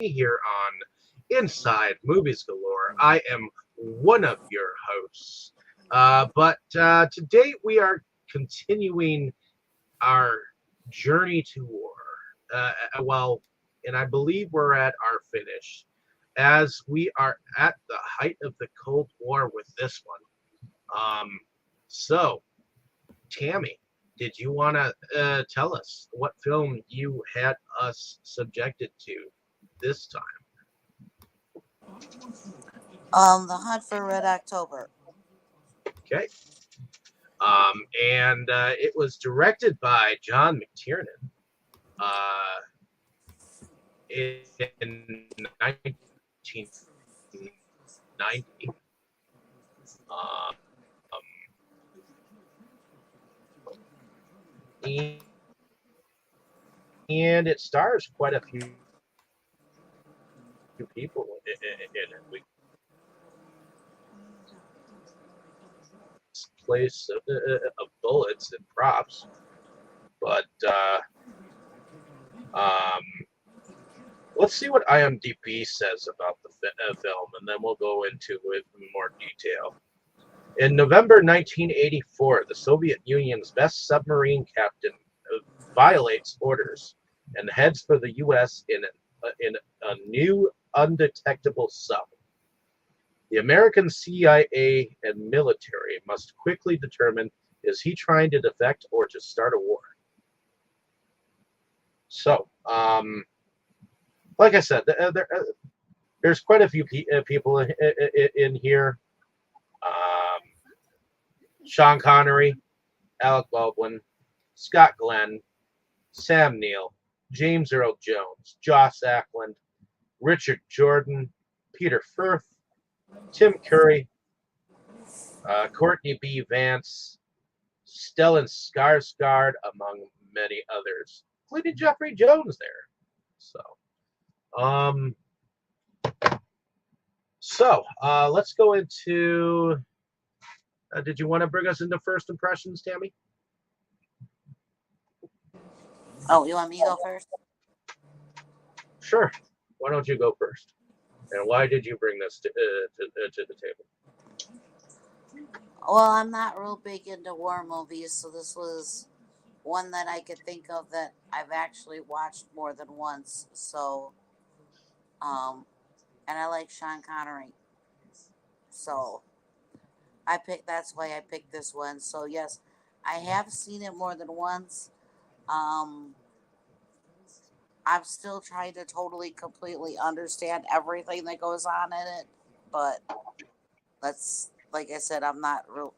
here on Inside Movies Galore. I am one of your hosts. But today we are continuing our journey to war. Well, and I believe we're at our finish as we are at the height of the Cold War with this one. So, Tammy, did you want to tell us what film you had us subjected to this time? The Hunt for Red October. Okay. And it was directed by John McTiernan in 1990. Um, and it stars quite a few people in it. We place of bullets and props, but um, let's see what IMDb says about the film, and then we'll go into it in more detail. In November 1984, the Soviet Union's best submarine captain violates orders and heads for the U.S. in a new undetectable sub. The American CIA and military must quickly determine, is he trying to defect or to start a war? So, like I said, there's quite a few people in here. Sean Connery, Alec Baldwin, Scott Glenn, Sam Neill, James Earl Jones, Joss Ackland, Richard Jordan, Peter Firth, Tim Curry, Courtney B. Vance, Stellan Skarsgård, among many others, including Jeffrey Jones there. So, let's go into. Did you want to bring us into first impressions, Tammy? Oh, you want me to go first? Sure. Why don't you go first? And why did you bring this to the table? Well, I'm not real big into war movies, so this was one that I could think of that I've actually watched more than once. So, and I like Sean Connery, so that's why I picked this one. So yes, I have seen it more than once. Um, I'm still trying to totally, completely understand everything that goes on in it, but like I said, I'm not real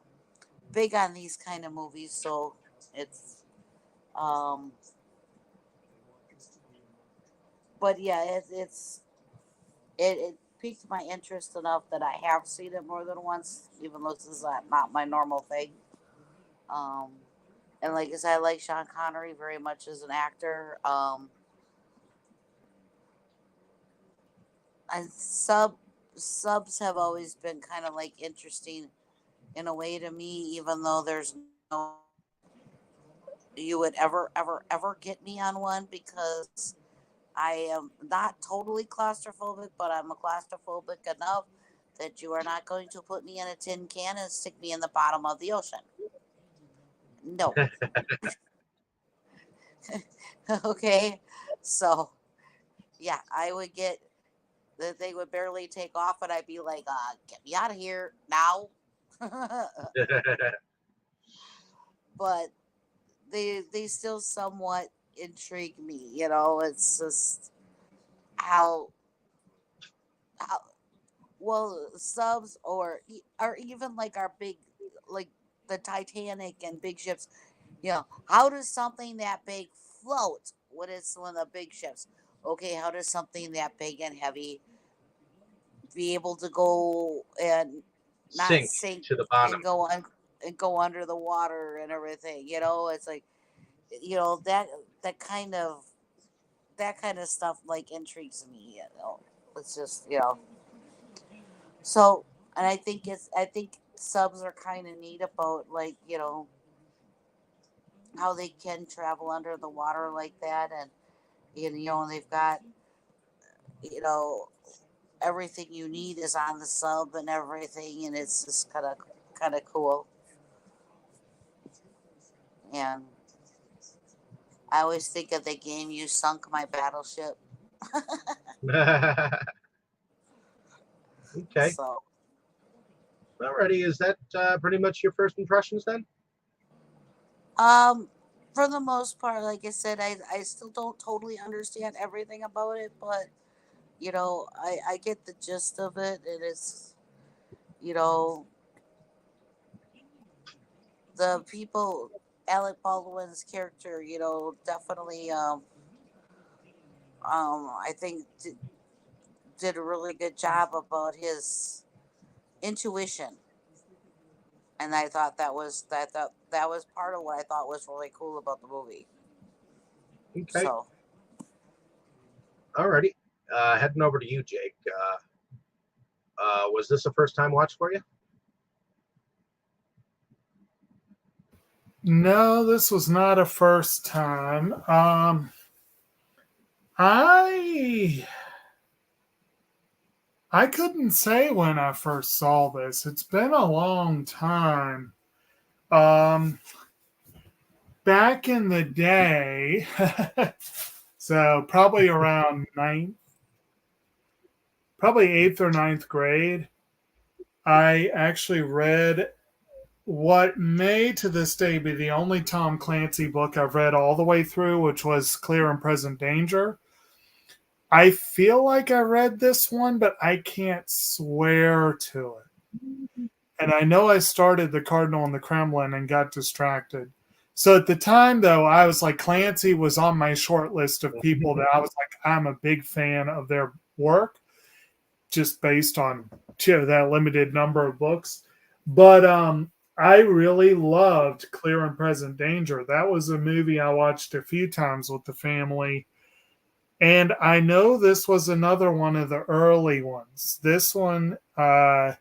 big on these kind of movies, so it's um. But yeah, it piqued my interest enough that I have seen it more than once, even though this is not my normal thing. Um, and like I said, I like Sean Connery very much as an actor. And subs have always been kind of like interesting in a way to me, even though there's no you would ever get me on one because I am not totally claustrophobic, but I'm a claustrophobic enough that you are not going to put me in a tin can and stick me in the bottom of the ocean. No. Okay. So, yeah, I would get that they would barely take off, and I'd be like, get me out of here now. But they still somewhat intrigue me, it's just how how well subs or even like our big, like the Titanic and big ships, how does something that big float when it's one of the big ships? Okay, how does something that big and heavy be able to go and not Sink sink to the bottom. and go under the water and everything? It's like, that kind of stuff like intrigues me. It's just, so, and I think subs are kind of neat about, like, how they can travel under the water like that, and they've got you know, everything you need is on the sub and everything, and it's just kind of cool. And I always think of the game "You Sunk My Battleship." Okay. So, Alrighty. Is that pretty much your first impressions then? um, for the most part, like I said, I still don't totally understand everything about it, but I get the gist of it, and it's you know the people. Alec Baldwin's character, definitely, I think did a really good job about his intuition, and I thought that was part of what I thought was really cool about the movie. Okay. So, Alrighty. Heading over to you, Jake. Was this a first time watch for you? No, this was not a first time. I I couldn't say when I first saw this. It's been a long time. Um, Back in the day, so probably around probably eighth or ninth grade, I actually read what may to this day be the only Tom Clancy book I've read all the way through, which was Clear and Present Danger. I feel like I read this one, but I can't swear to it. And I know I started The Cardinal and the Kremlin and got distracted. So at the time, though, I was like, Clancy was on my short list of people that I was like, I'm a big fan of their work, just based on that limited number of books. But I really loved Clear and Present Danger. That was a movie I watched a few times with the family. And I know this was another one of the early ones. This one, I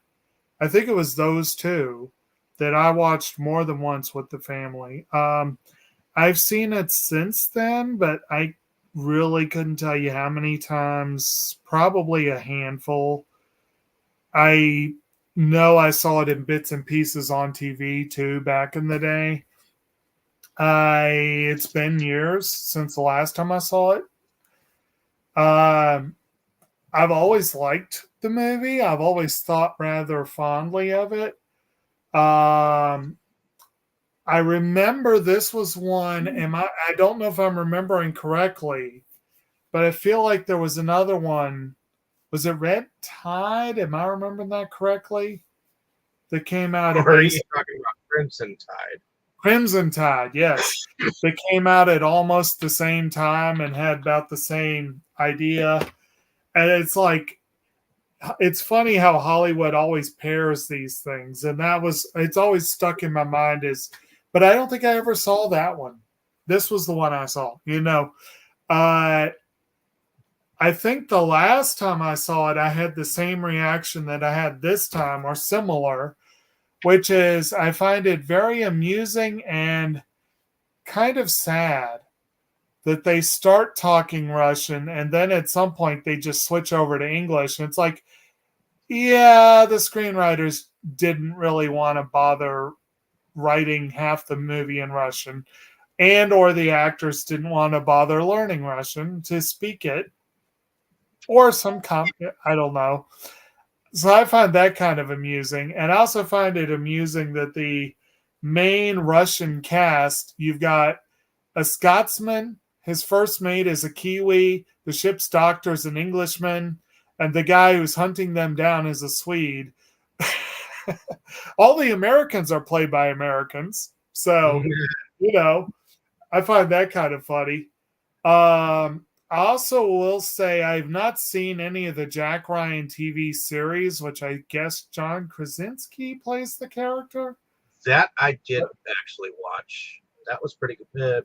think it was those two that I watched more than once with the family. I've seen it since then, but I really couldn't tell you how many times, probably a handful. I know I saw it in bits and pieces on TV too back in the day. It's been years since the last time I saw it. Um, I've always liked the movie. I've always thought rather fondly of it. Um, I remember this was one. I don't know if I'm remembering correctly, but I feel like there was another one. Was it Red Tide? Am I remembering that correctly? That came out at Or are you talking about Crimson Tide? Crimson Tide, yes. That came out at almost the same time and had about the same idea. And it's funny how Hollywood always pairs these things. And it's always stuck in my mind but I don't think I ever saw that one. This was the one I saw, I think the last time I saw it, I had the same reaction that I had this time or similar, which is I find it very amusing and kind of sad that they start talking Russian and then at some point they just switch over to English. And it's like, yeah, the screenwriters didn't really want to bother writing half the movie in Russian, and or the actors didn't want to bother learning Russian to speak it, or I don't know. So I find that kind of amusing. And I also find it amusing that the main Russian cast, you've got a Scotsman, his first mate is a Kiwi, the ship's doctor is an Englishman, and the guy who's hunting them down is a Swede. All the Americans are played by Americans. So, I find that kind of funny. I also will say I've not seen any of the Jack Ryan TV series, which I guess John Krasinski plays the character. That I did actually watch. That was pretty cool.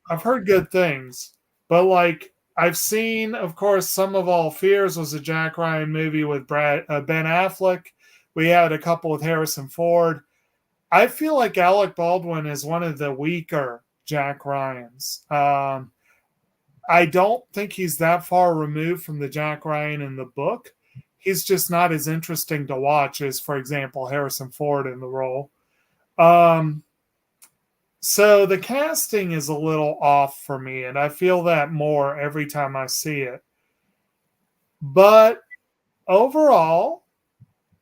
I've heard good things, but I've seen, of course, Sum of All Fears was a Jack Ryan movie with Ben Affleck. We had a couple with Harrison Ford. I feel like Alec Baldwin is one of the weaker Jack Ryans. I don't think he's that far removed from the Jack Ryan in the book. He's just not as interesting to watch as, for example, Harrison Ford in the role. So the casting is a little off for me, and I feel that more every time I see it. But overall,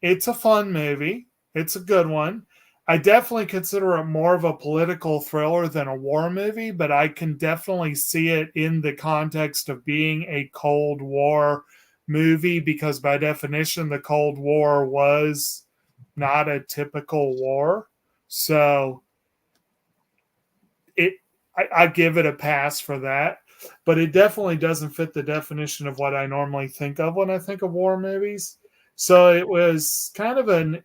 it's a fun movie. It's a good one. I definitely consider it more of a political thriller than a war movie, but I can definitely see it in the context of being a Cold War movie because by definition, the Cold War was not a typical war. So I give it a pass for that, but it definitely doesn't fit the definition of what I normally think of when I think of war movies. So it was kind of an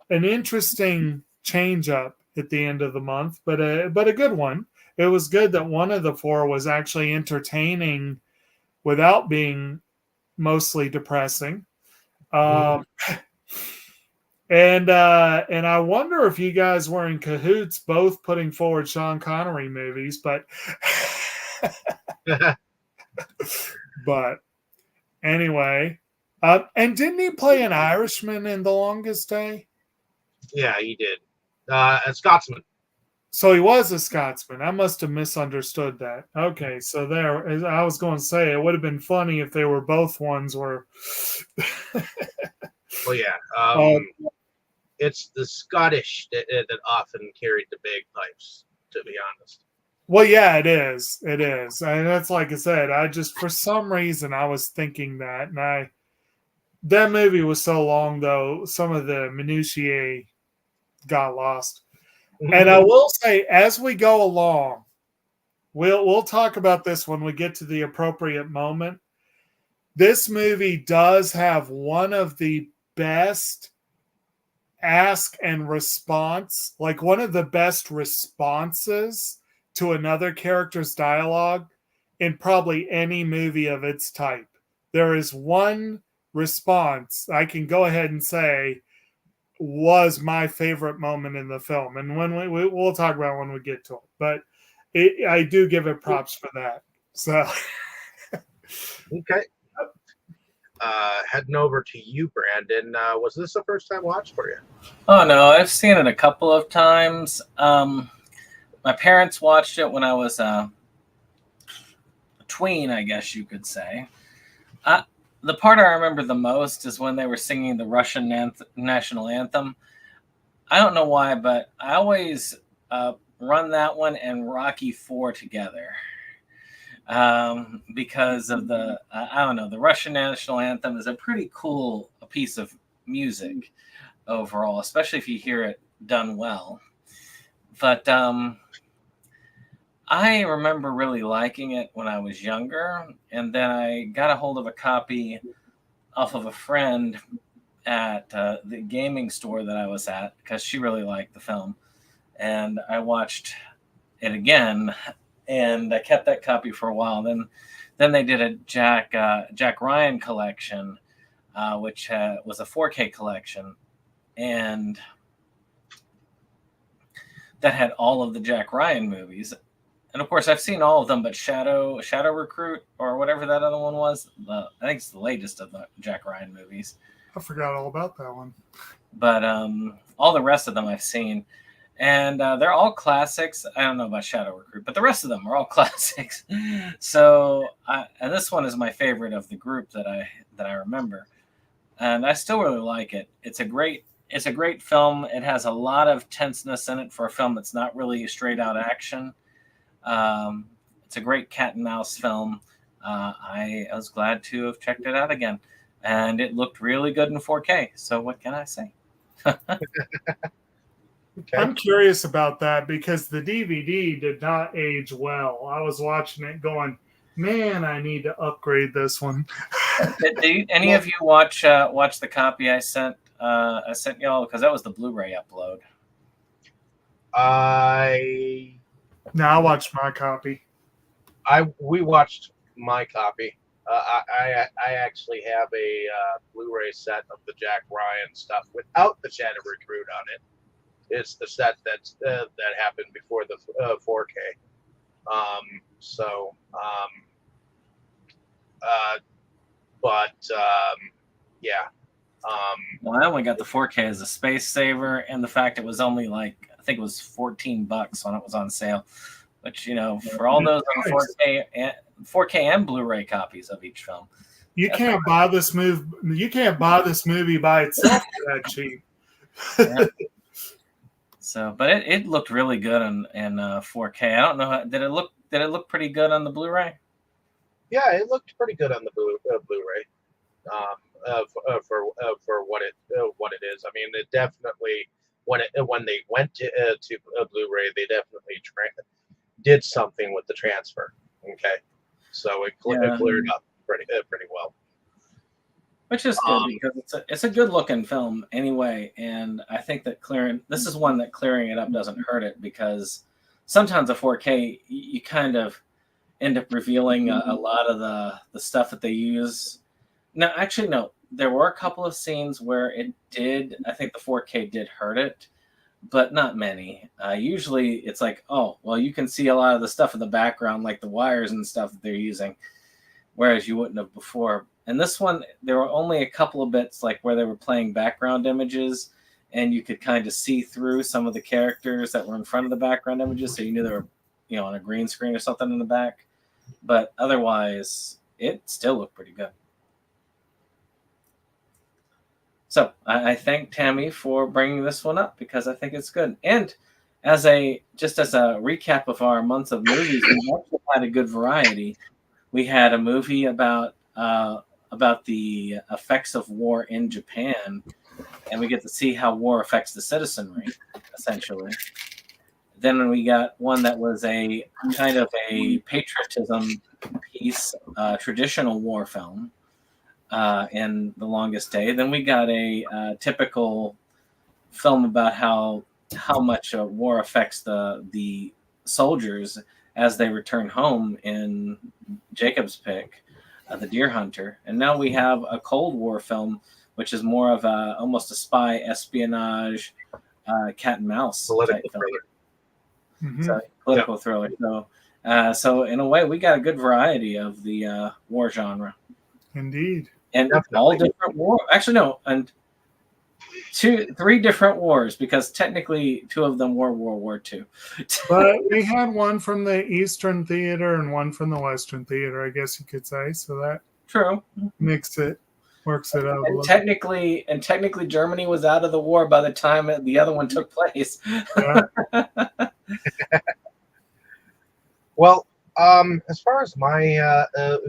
interesting change up at the end of the month, but a good one. It was good that one of the four was actually entertaining without being mostly depressing. And I wonder if you guys were in cahoots, both putting forward Sean Connery movies, but but anyway, and didn't he play an Irishman in The Longest Day? Yeah, he did. A Scotsman. So he was a Scotsman. I must have misunderstood that. Okay, so there, as I was going to say, it would have been funny if they were both ones were. Well, yeah. It's the Scottish that often carried the bagpipes, to be honest. Well, yeah, it is. It is. And that's like I said, I just, for some reason, I was thinking that. And that movie was so long, though, some of the minutiae got lost. And I will say, as we go along, we'll talk about this when we get to the appropriate moment. This movie does have one of the best ask and response, like one of the best responses to another character's dialogue in probably any movie of its type. There is one response I can go ahead and say was my favorite moment in the film, and when we'll talk about it when we get to it, but I do give it props for that. So okay. Heading over to you, Brandon. Was this a first time watch for you? Oh no, I've seen it a couple of times. My parents watched it when I was a tween, I guess you could say. The part I remember the most is when they were singing the Russian national anthem. I don't know why, but I always run that one and Rocky IV together. Because of the, I don't know, the Russian national anthem is a pretty cool piece of music overall, especially if you hear it done well. But I remember really liking it when I was younger, and then I got a hold of a copy off of a friend at the gaming store that I was at because she really liked the film, and I watched it again, and I kept that copy for a while. Then they did a Jack Ryan collection, which was a 4K collection, and that had all of the Jack Ryan movies. And of course, I've seen all of them, but Shadow Recruit or whatever that other one was, I think it's the latest of the Jack Ryan movies. I forgot all about that one. But all the rest of them I've seen, and they're all classics. I don't know about Shadow Recruit, but the rest of them are all classics. So, and this one is my favorite of the group that I remember, and I still really like it. It's a great film. It has a lot of tenseness in it for a film that's not really straight out action. It's a great cat and mouse film. I was glad to have checked it out again, and it looked really good in 4K. So what can I say? Okay. I'm curious about that because the DVD did not age well. I was watching it going, man, I need to upgrade this one. Did any of you watch the copy I sent y'all? Because that was the Blu-ray upload. No, I watched my copy. We watched my copy. I actually have a Blu-ray set of the Jack Ryan stuff without the Shadow Recruit on it. It's the set that happened before the 4K. So, yeah. Well, I only got the 4K as a space saver, and the fact it was only like, I think it was $14 when it was on sale. Which, for all those on 4K and Blu-ray copies of each film, You can't buy this movie. You can't buy this movie by itself for that cheap. Yeah. So, but it looked really good in 4K. I don't know did it look pretty good on the Blu-ray? Yeah, it looked pretty good on the Blu-ray. For what it is. I mean, it definitely when they went to Blu-ray, they definitely did something with the transfer. Okay, so it cleared up pretty well. Which is good because it's a good looking film anyway, and I think that this is one that clearing it up doesn't hurt it, because sometimes a 4K you kind of end up revealing a lot of the stuff that they use. No, actually, no. There were a couple of scenes where I think the 4K did hurt it, but not many. Usually it's like, oh, well, you can see a lot of the stuff in the background, like the wires and stuff that they're using, whereas you wouldn't have before. And this one, there were only a couple of bits like where they were playing background images, and you could kind of see through some of the characters that were in front of the background images, so you knew they were, on a green screen or something in the back. But otherwise, it still looked pretty good. So I thank Tammy for bringing this one up, because I think it's good. And as a recap of our month of movies, we also had a good variety. We had a movie about the effects of war in Japan, and we get to see how war affects the citizenry, essentially. Then we got one that was a kind of a patriotism piece, traditional war film. In The Longest Day. Then we got a typical film about how much war affects the soldiers as they return home in Jacob's Pick, The Deer Hunter. And now we have a Cold War film, which is more of almost a spy espionage, cat and mouse type film. Mm-hmm. So, political thriller. So in a way, we got a good variety of the war genre. Indeed. And definitely. All different war. Actually, no, and 3 different wars, because technically 2 of them were World War II. But we had one from the Eastern Theater and one from the Western Theater, I guess you could say. So that true works it out. And technically, Germany was out of the war by the time the other one took place. Yeah. Well, as far as my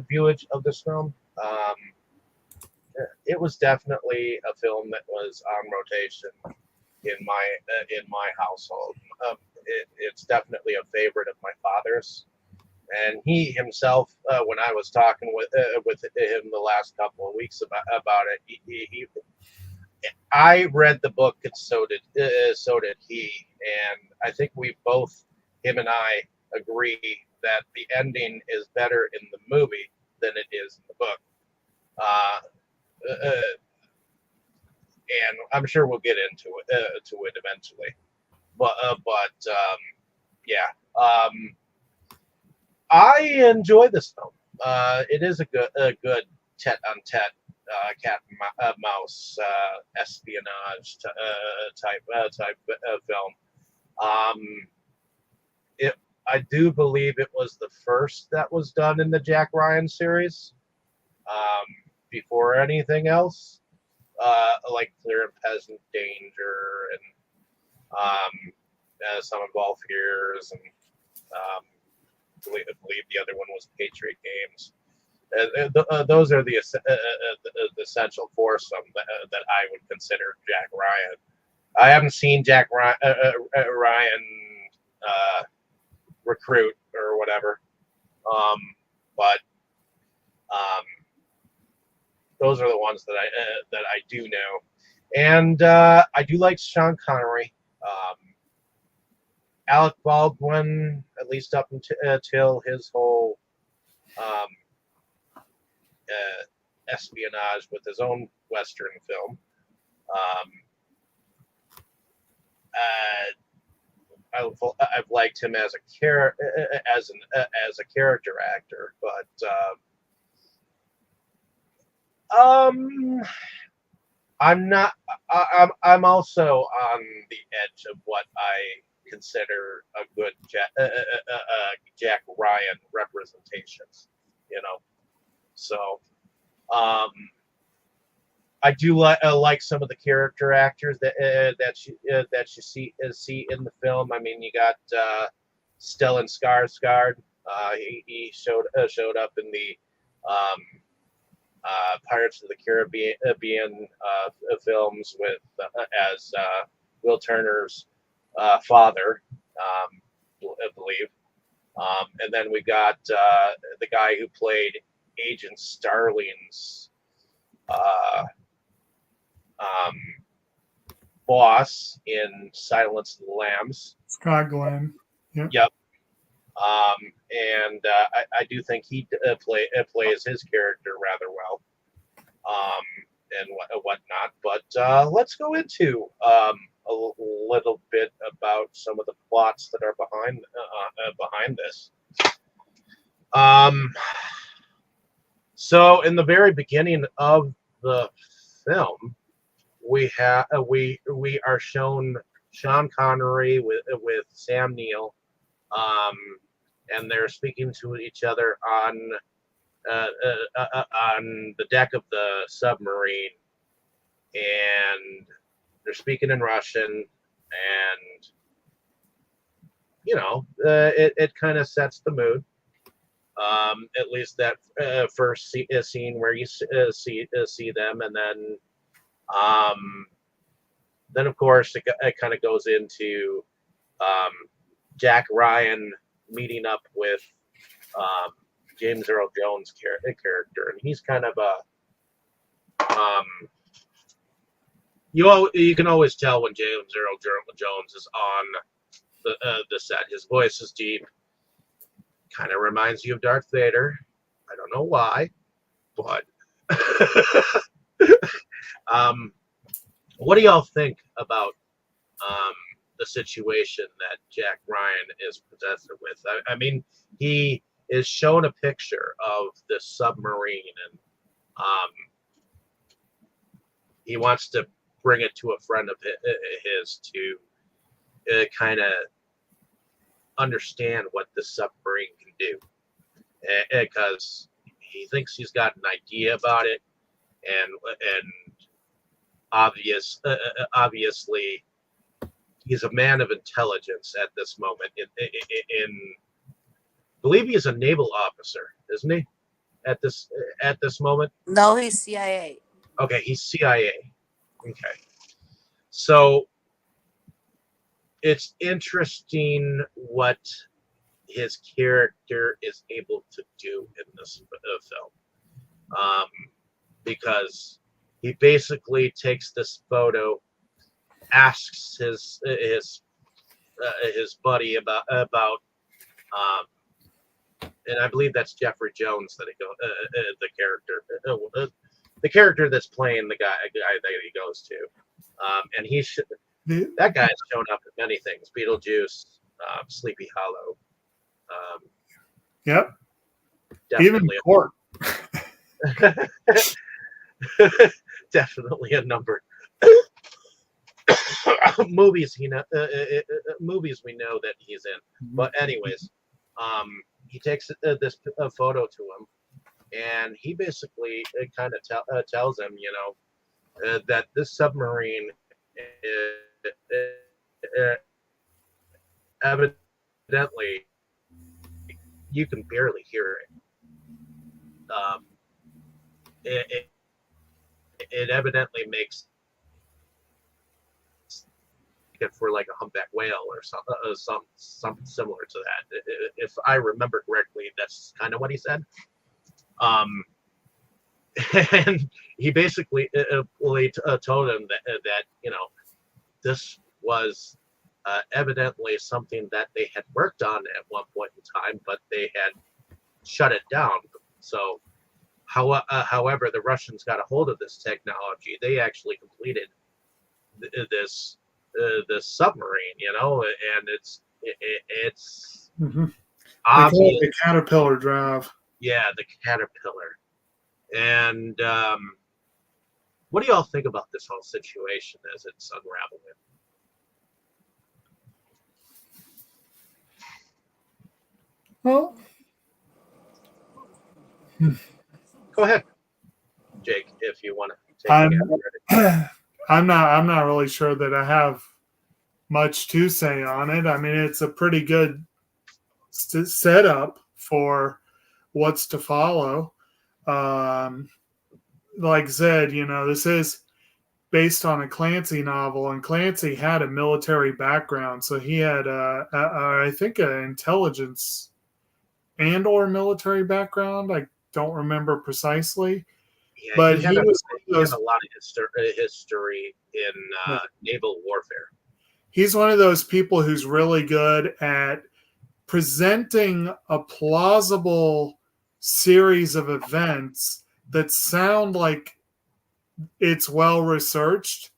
viewage of this film, it was definitely a film that was on rotation in my household. It's definitely a favorite of my father's, and he himself, when I was talking with him the last couple of weeks about it, I read the book, and so did he, and I think him and I agree that the ending is better in the movie than it is in the book. And I'm sure we'll get into it eventually. But I enjoy this film. It is a good tete-on-tete cat and mouse espionage type film. I do believe it was the first that was done in the Jack Ryan series. Before anything else, like Clear and Present Danger and some of Golf Years, and I believe the other one was Patriot Games. Those are the essential foursome that I would consider Jack Ryan. I haven't seen Jack Ryan Recruit or whatever, but those are the ones that I do know, and I do like Sean Connery, Alec Baldwin, at least up until his whole espionage with his own Western film. I've liked him as a character actor, but I'm not. I'm also on the edge of what I consider a good Jack Ryan representations. You know, so I do like some of the character actors that you see in the film. I mean, you got Stellan Skarsgård. He showed up in the Pirates of the Caribbean films with as Will Turner's father, I believe. And then we got the guy who played Agent Starling's boss in Silence of the Lambs. Scott Glenn. Yep. Yep. And I do think he plays his character rather well, and whatnot. But let's go into a little bit about some of the plots that are behind this. So in the very beginning of the film, we are shown Sean Connery with Sam Neill. And they're speaking to each other on the deck of the submarine, and they're speaking in Russian, and it kind of sets the mood. At least that first scene where you see them, and then of course it kind of goes into Jack Ryan meeting up with James Earl Jones' character, and he's kind of a you can always tell when James Earl Jones is on the set. His voice is deep, kind of reminds you of Darth Vader. I don't know why, but what do y'all think about the situation that Jack Ryan is presented with? I mean, he is shown a picture of this submarine, and he wants to bring it to a friend of his to kind of understand what this submarine can do, because he thinks he's got an idea about it, and obviously he's a man of intelligence at this moment. I believe he's a naval officer, isn't he? At this moment. No, he's CIA. Okay, he's CIA. Okay, so it's interesting what his character is able to do in this film, because he basically takes this photo, asks his buddy about and I believe that's Jeffrey Jones that the character that's playing the guy that he goes to, and that guy's shown up in many things: Beetlejuice, Sleepy Hollow. Yep. Definitely Even Court. Definitely a number. movies we know that he's in. But anyways, he takes this photo to him, and he basically kind of tells him, that this submarine evidently you can barely hear it. It evidently makes it for like a humpback whale or something similar to that. If I remember correctly, that's kind of what he said. And he basically told him that this was evidently something that they had worked on at one point in time, but they had shut it down. So, however, the Russians got a hold of this technology. They actually completed this submarine, and It's Mhm. They call it obvious. the Caterpillar Drive. Yeah, the caterpillar. And what do y'all think about this whole situation as it's unraveling? Well, Go ahead, Jake, if you want to take a I'm gander at it. I'm not really sure that I have much to say on it. I mean, it's a pretty good setup for what's to follow. Um, like I said, this is based on a Clancy novel, and Clancy had a military background, so he had, I think, an intelligence and/or military background. I don't remember precisely, Yeah, but he was he had a lot of history in naval warfare. he's one of those people who's really good at presenting a plausible series of events that sound like it's well researched,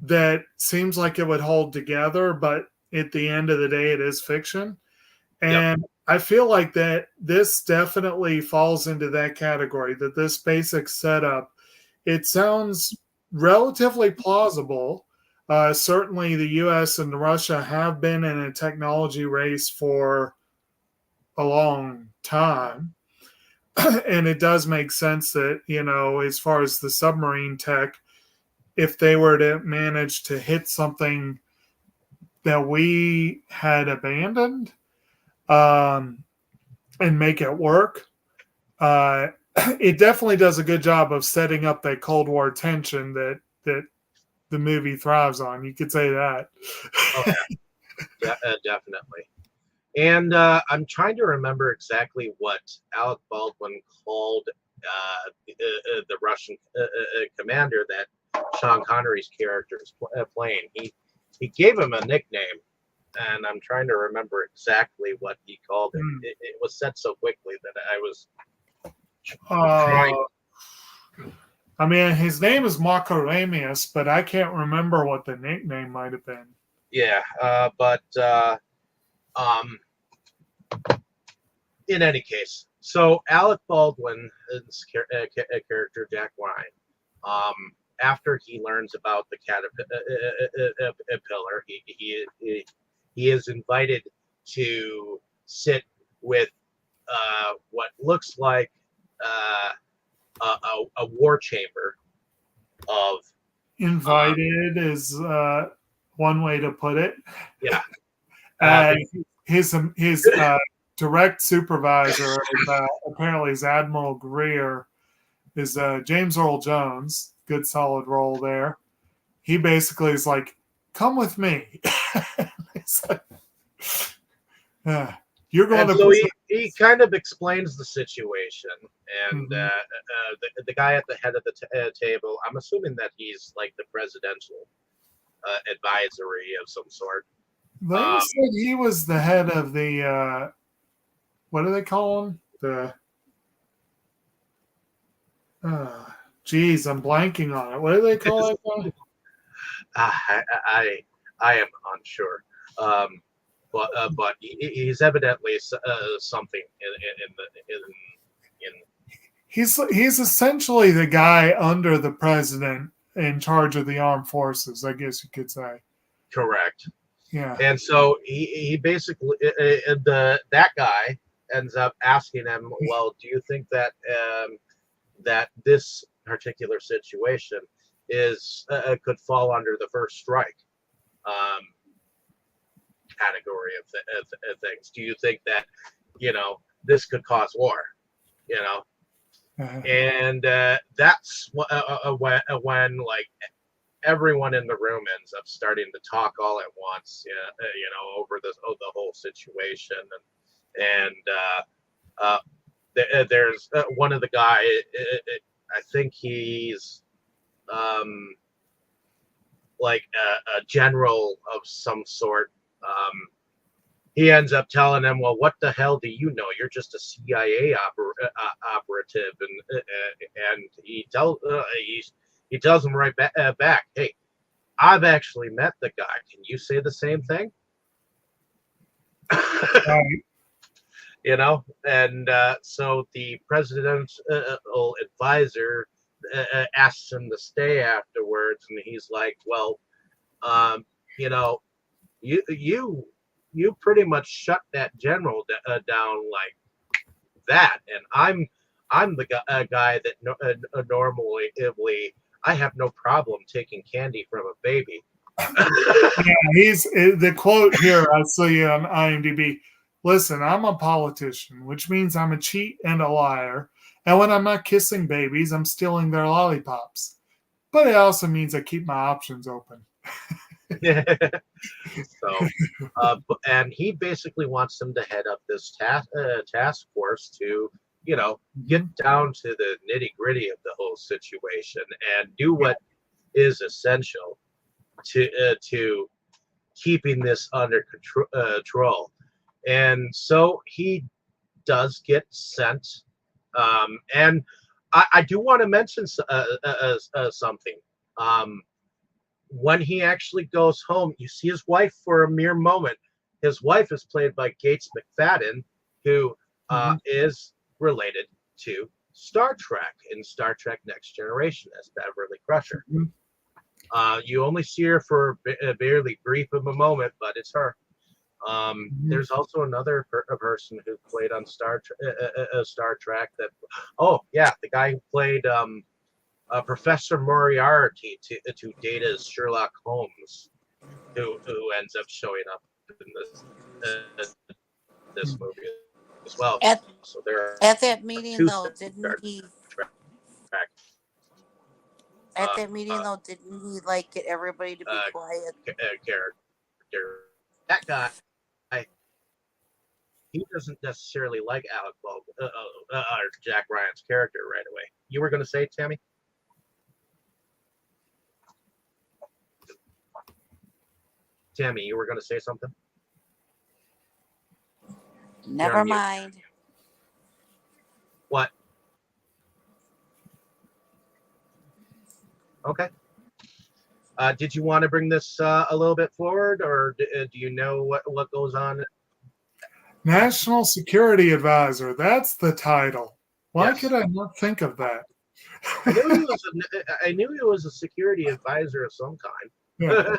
that seems like it would hold together, but at the end of the day, it is fiction. Yep. And I feel like that this definitely falls into that category, that this basic setup, it sounds relatively plausible. Certainly, the US and Russia have been in a technology race for a long time. And it does make sense that, as far as the submarine tech, if they were to manage to hit something that we had abandoned, and make it work, it definitely does a good job of setting up that Cold War tension that the movie thrives on. You could say that. Oh, yeah, definitely. And I'm trying to remember exactly what Alec Baldwin called the Russian commander that Sean Connery's character is playing. He gave him a nickname, and I'm trying to remember exactly what he called him. It was said so quickly that I was trying. I mean, his name is Marco Ramius, but I can't remember what the nickname might have been. Yeah, but in any case, so Alec Baldwin's character Jack Ryan, after he learns about the caterpillar, he is invited to sit with what looks like a war chamber of Invited is one way to put it. Yeah. His direct supervisor apparently is Admiral Greer, is James Earl Jones. Good solid role there. He basically is like, come with me. You're going and to. So he kind of explains the situation, and the guy at the head of the table, I'm assuming that he's like the presidential advisory of some sort. They said he was the head of the, what do they call him? Geez, I'm blanking on it. What do they call it? I am unsure. But he's evidently something in. He's essentially the guy under the president in charge of the armed forces, I guess you could say. Correct. Yeah. And so he basically that guy ends up asking him, well, do you think that that this particular situation is could fall under the first strike category of things? Do you think that this could cause war? And that's when like everyone in the room ends up starting to talk all at once, over the whole situation, and there's one of the guy. I think he's like a general of some sort. He ends up telling him, "Well, what the hell do you know? You're just a CIA operative," and he tells him right back, "Hey, I've actually met the guy. Can you say the same thing?" Right. You know, and so the presidential advisor asks him to stay afterwards, and he's like, "Well, you know, you pretty much shut that general down like that, and I'm the guy that normally I have no problem taking candy from a baby." Yeah, he's the quote here I see on IMDb. Listen, I'm a politician, which means I'm a cheat and a liar. And when I'm not kissing babies, I'm stealing their lollipops. But it also means I keep my options open. So, and he basically wants them to head up this task force to, you know, get down to the nitty gritty of the whole situation and do what is essential to keeping this under control. And so he does get sent. And I do want to mention something. When he actually goes home, you see his wife for a mere moment. His wife is played by Gates McFadden, who is related to Star Trek in Star Trek Next Generation as Beverly Crusher. You only see her for a barely brief of a moment, but it's her. There's also another person who played on Star Trek that, oh yeah, the guy who played Professor Moriarty to Data's Sherlock Holmes, who ends up showing up in this movie as well. So there At that meeting, two though, didn't he? At that meeting, though, didn't he like get everybody to be quiet? Character. That guy, he doesn't necessarily like Alec Baldwin or Jack Ryan's character right away. You were going to say, Tammy? Tammy, you were going to say something? Never mind. What? Okay. Did you want to bring this a little bit forward, or do you know what goes on? National Security Advisor. That's the title. Why Yes. could I not think of that? I knew he was a security advisor of some kind. Yeah.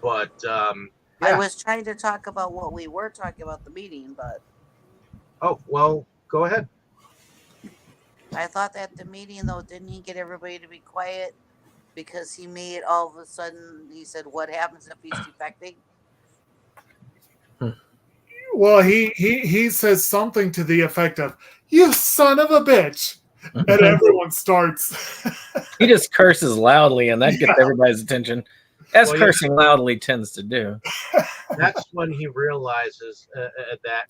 But I was trying to talk about what we were talking about the meeting, but oh well, go ahead. I thought at the meeting, though, didn't he get everybody to be quiet because he made all of a sudden, he said, what happens if he's defecting? Well, he says something to the effect of, "You son of a bitch," and everyone starts. He just curses loudly, and that gets everybody's attention, as cursing loudly tends to do. That's when he realizes that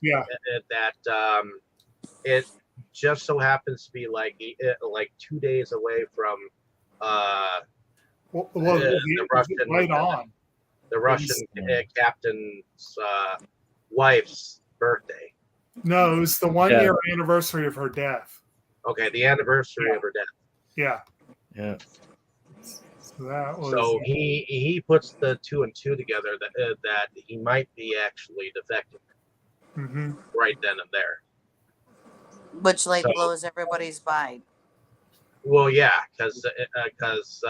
it just so happens to be like 2 days away from the Russian right on. The Russian captain's wife's birthday. No, it was the 1 year anniversary of her death. Okay, the anniversary of her death. Yeah. Yeah. So that was. So he puts the 2 and 2 together that he might be actually defective right then and there. Which blows everybody's mind. Well, yeah, because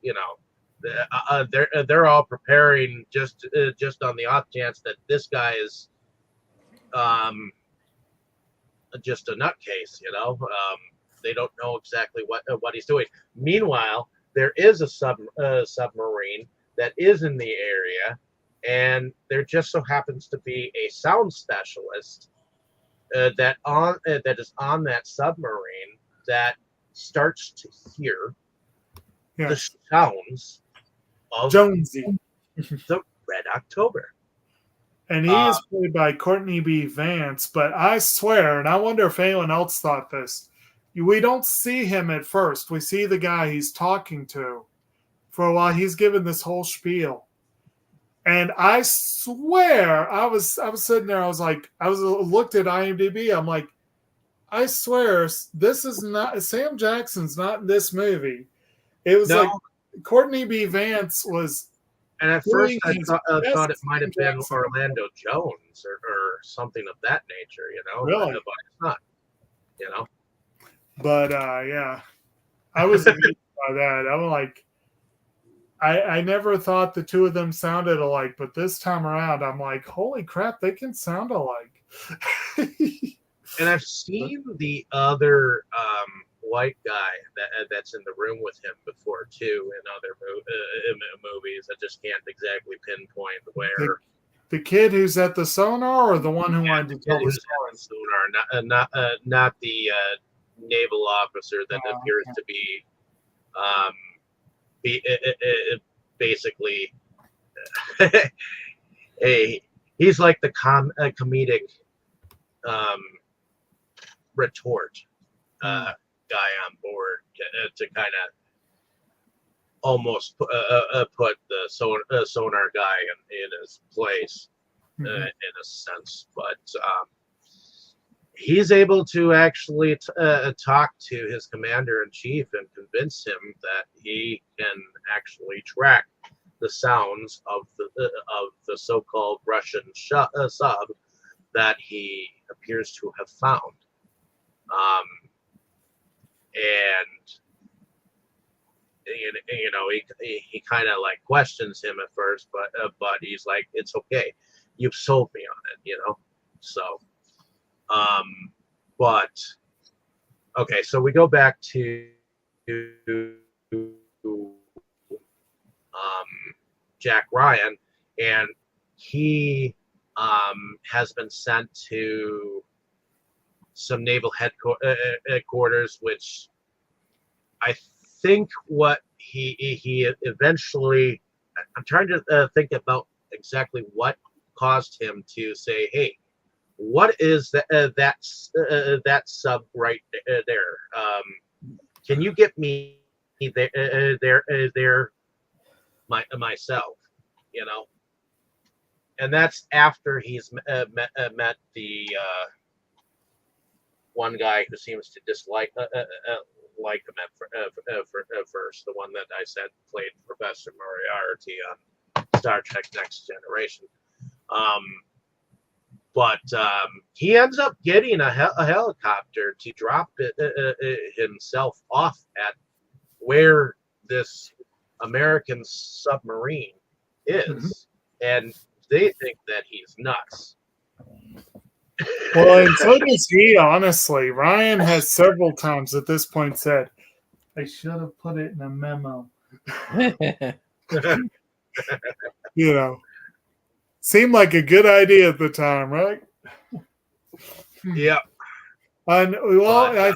you know, they're all preparing just on the off chance that this guy is just a nutcase. You know, they don't know exactly what he's doing. Meanwhile, there is a submarine that is in the area, and there just so happens to be a sound specialist that is on that submarine that starts to hear the sounds of Jonesy, the Red October. And he is played by Courtney B. Vance, but I swear, and I wonder if anyone else thought this, we don't see him at first. We see the guy he's talking to for a while. He's given this whole spiel. And I swear, I was sitting there, I looked at IMDb, I'm like, I swear, this is not, Sam Jackson's not in this movie. It was like, Courtney B. Vance was And at first, doing I his thought it best might have in been Jackson. Orlando Jones or something of that nature, you know. Really? But it's not, you know. But yeah, I was amused by that. I'm like, I never thought the two of them sounded alike, but this time around, I'm like, holy crap, they can sound alike. And I've seen the other white guy that's in the room with him before too in other movies. I just can't exactly pinpoint where. The kid who's at the sonar, or the one who wanted to tell the story? Sonar, not the naval officer that appears to be, basically, he's like the comedic retort guy on board to kind of almost put the sonar guy in his place in a sense, but he's able to actually talk to his commander-in-chief and convince him that he can actually track the sounds of the so-called Russian sub that he appears to have found. And you know, he kind of like questions him at first, but he's like, it's okay, you've sold me on it, you know. So but okay, so we go back to Jack Ryan, and he has been sent to some naval headquarters, which I think what he eventually, I'm trying to think about exactly what caused him to say, hey, what is that sub right there? Can you get me there myself, you know? And that's after he's met the one guy who seems to dislike like him at first, the one that I said played Professor Moriarty on Star Trek Next Generation. But he ends up getting a helicopter to drop himself off at where this American submarine is, and they think that he's nuts. Well, and so does he, honestly. Ryan has several times at this point said, I should have put it in a memo. You know, seemed like a good idea at the time, right? Yeah. And well,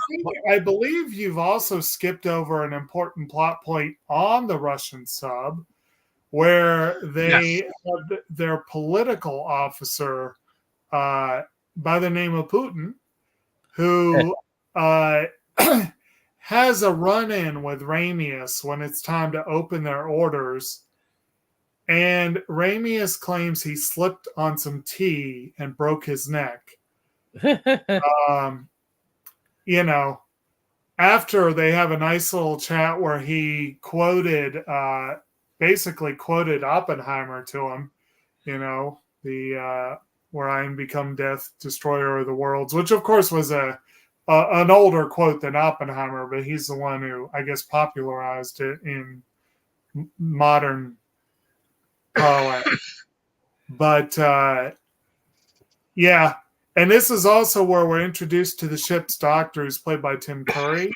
I believe you've also skipped over an important plot point on the Russian sub, where they have their political officer by the name of Putin, who has a run-in with Ramius when it's time to open their orders. And Ramius claims he slipped on some tea and broke his neck. You know, after they have a nice little chat where he basically quoted Oppenheimer to him, you know, the where I am become death, destroyer of the worlds, which of course was an older quote than Oppenheimer, but he's the one who, I guess, popularized it in modern parlance. But yeah, and this is also where we're introduced to the ship's doctor, who's played by Tim Curry.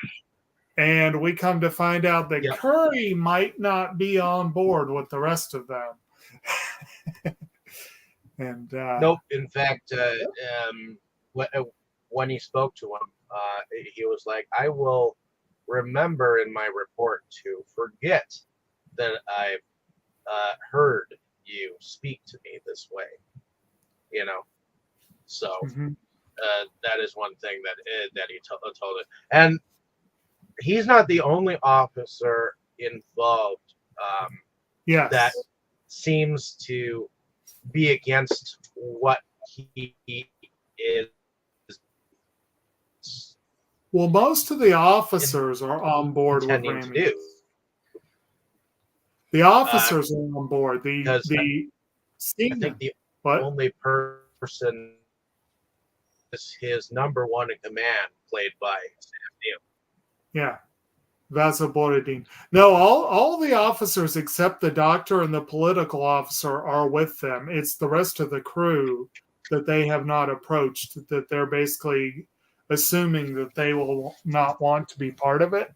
And we come to find out that Curry might not be on board with the rest of them. And nope. In fact, when he spoke to him, he was like, I will remember in my report to forget that I've heard you speak to me this way, you know. So that is one thing that he told it. And he's not the only officer involved that seems to be against what he is. Well, most of the officers are on board with Ramius. The officers are on board. because The I seamen. think the What? only person is his number one in command, played by Sam Neill. Yeah. Vaso Borodin. No, all the officers except the doctor and the political officer are with them. It's the rest of the crew that they have not approached, that they're basically assuming that they will not want to be part of it.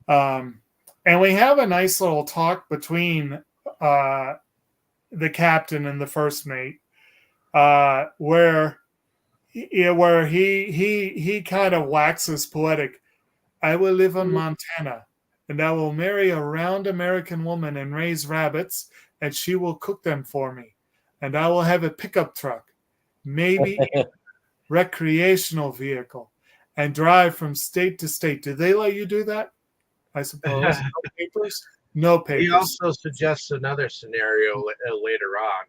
And we have a nice little talk between the captain and the first mate, where he kind of waxes poetic. I will live on Montana, and I will marry a round American woman and raise rabbits, and she will cook them for me. And I will have a pickup truck, maybe a recreational vehicle, and drive from state to state. Do they let you do that? I suppose. No papers? No papers. He also suggests another scenario later on.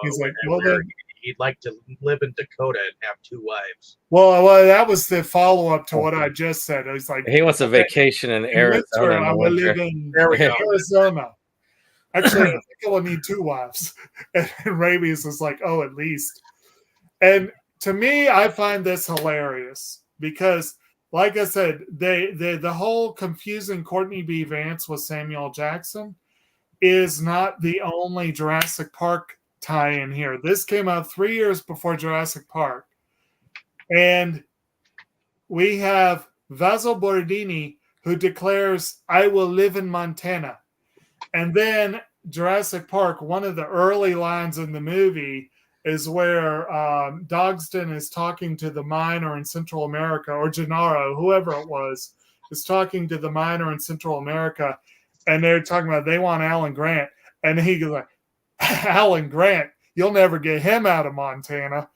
He's like, where he'd like to live in Dakota and have 2 wives. Well, that was the follow-up to what I just said. He's like, He wants a vacation in Arizona. I will live in There we go. Arizona. Actually, I think I will need 2 wives. And Rabies is like, oh, at least. And to me, I find this hilarious because, like I said, the whole confusing Courtney B. Vance with Samuel Jackson is not the only Jurassic Park tie-in here. This came out 3 years before Jurassic Park. And we have Vaso Borodini, who declares, I will live in Montana. And then Jurassic Park, one of the early lines in the movie is where Dogston is talking to the miner in Central America, or Gennaro, whoever it was, is talking to the miner in Central America. And they're talking about they want Alan Grant. And he goes like, Alan Grant, you'll never get him out of Montana.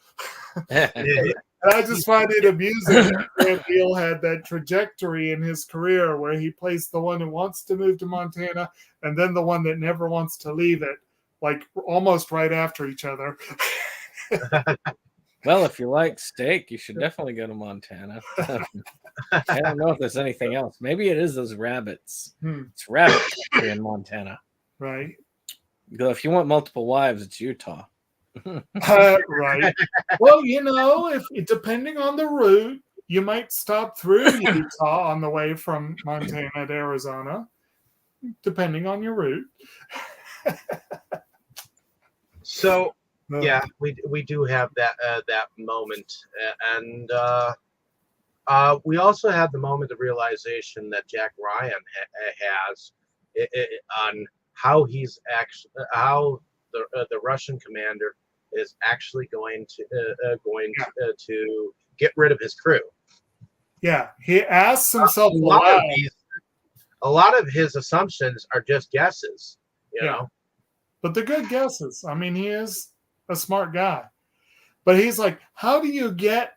And I just find it amusing that Grant Beale had that trajectory in his career where he plays the one who wants to move to Montana and then the one that never wants to leave it, like almost right after each other. Well, if you like steak, you should definitely go to Montana. I don't know if there's anything else. Maybe it is those rabbits. It's rabbit country in Montana. Right. If you want multiple wives, it's Utah. Right. Well, if depending on the route, you might stop through Utah on the way from Montana to Arizona, depending on your route. So yeah, we do have that moment, and we also have the moment of realization that Jack Ryan has on how he's actually the Russian commander is actually going to get rid of his crew. Yeah, he asks himself a lot of his assumptions are just guesses, you know. But they're good guesses. I mean, he is a smart guy. But he's like, how do you get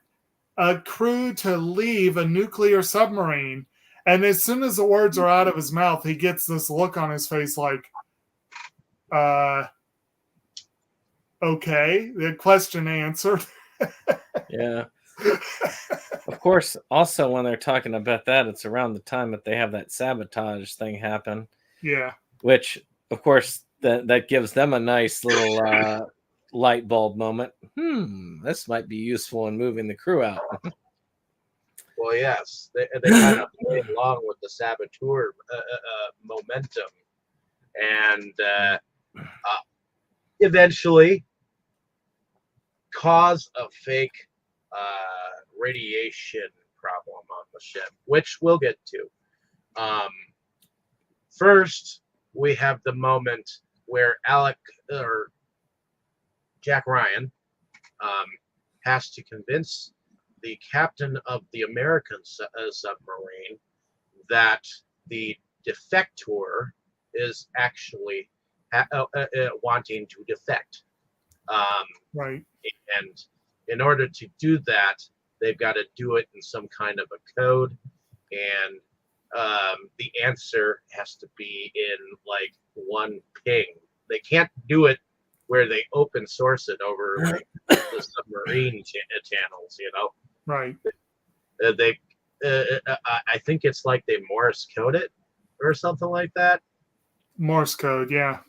a crew to leave a nuclear submarine? And as soon as the words are out of his mouth, he gets this look on his face like, okay, the question answered. Yeah. Of course, also when they're talking about that, it's around the time that they have that sabotage thing happen. Yeah. Which, of course, that gives them a nice little light bulb moment. This might be useful in moving the crew out. Well, yes, they kind of play along with the saboteur momentum, and eventually cause a fake radiation problem on the ship, which we'll get to. First, we have the moment where Jack Ryan has to convince the captain of the American submarine that the defector is actually wanting to defect. Right. And in order to do that, they've got to do it in some kind of a code, and the answer has to be in like one ping. They can't do it where they open source it over like the submarine channels, you know. Right. I think it's like they Morse code it or something like that. Morse code, yeah.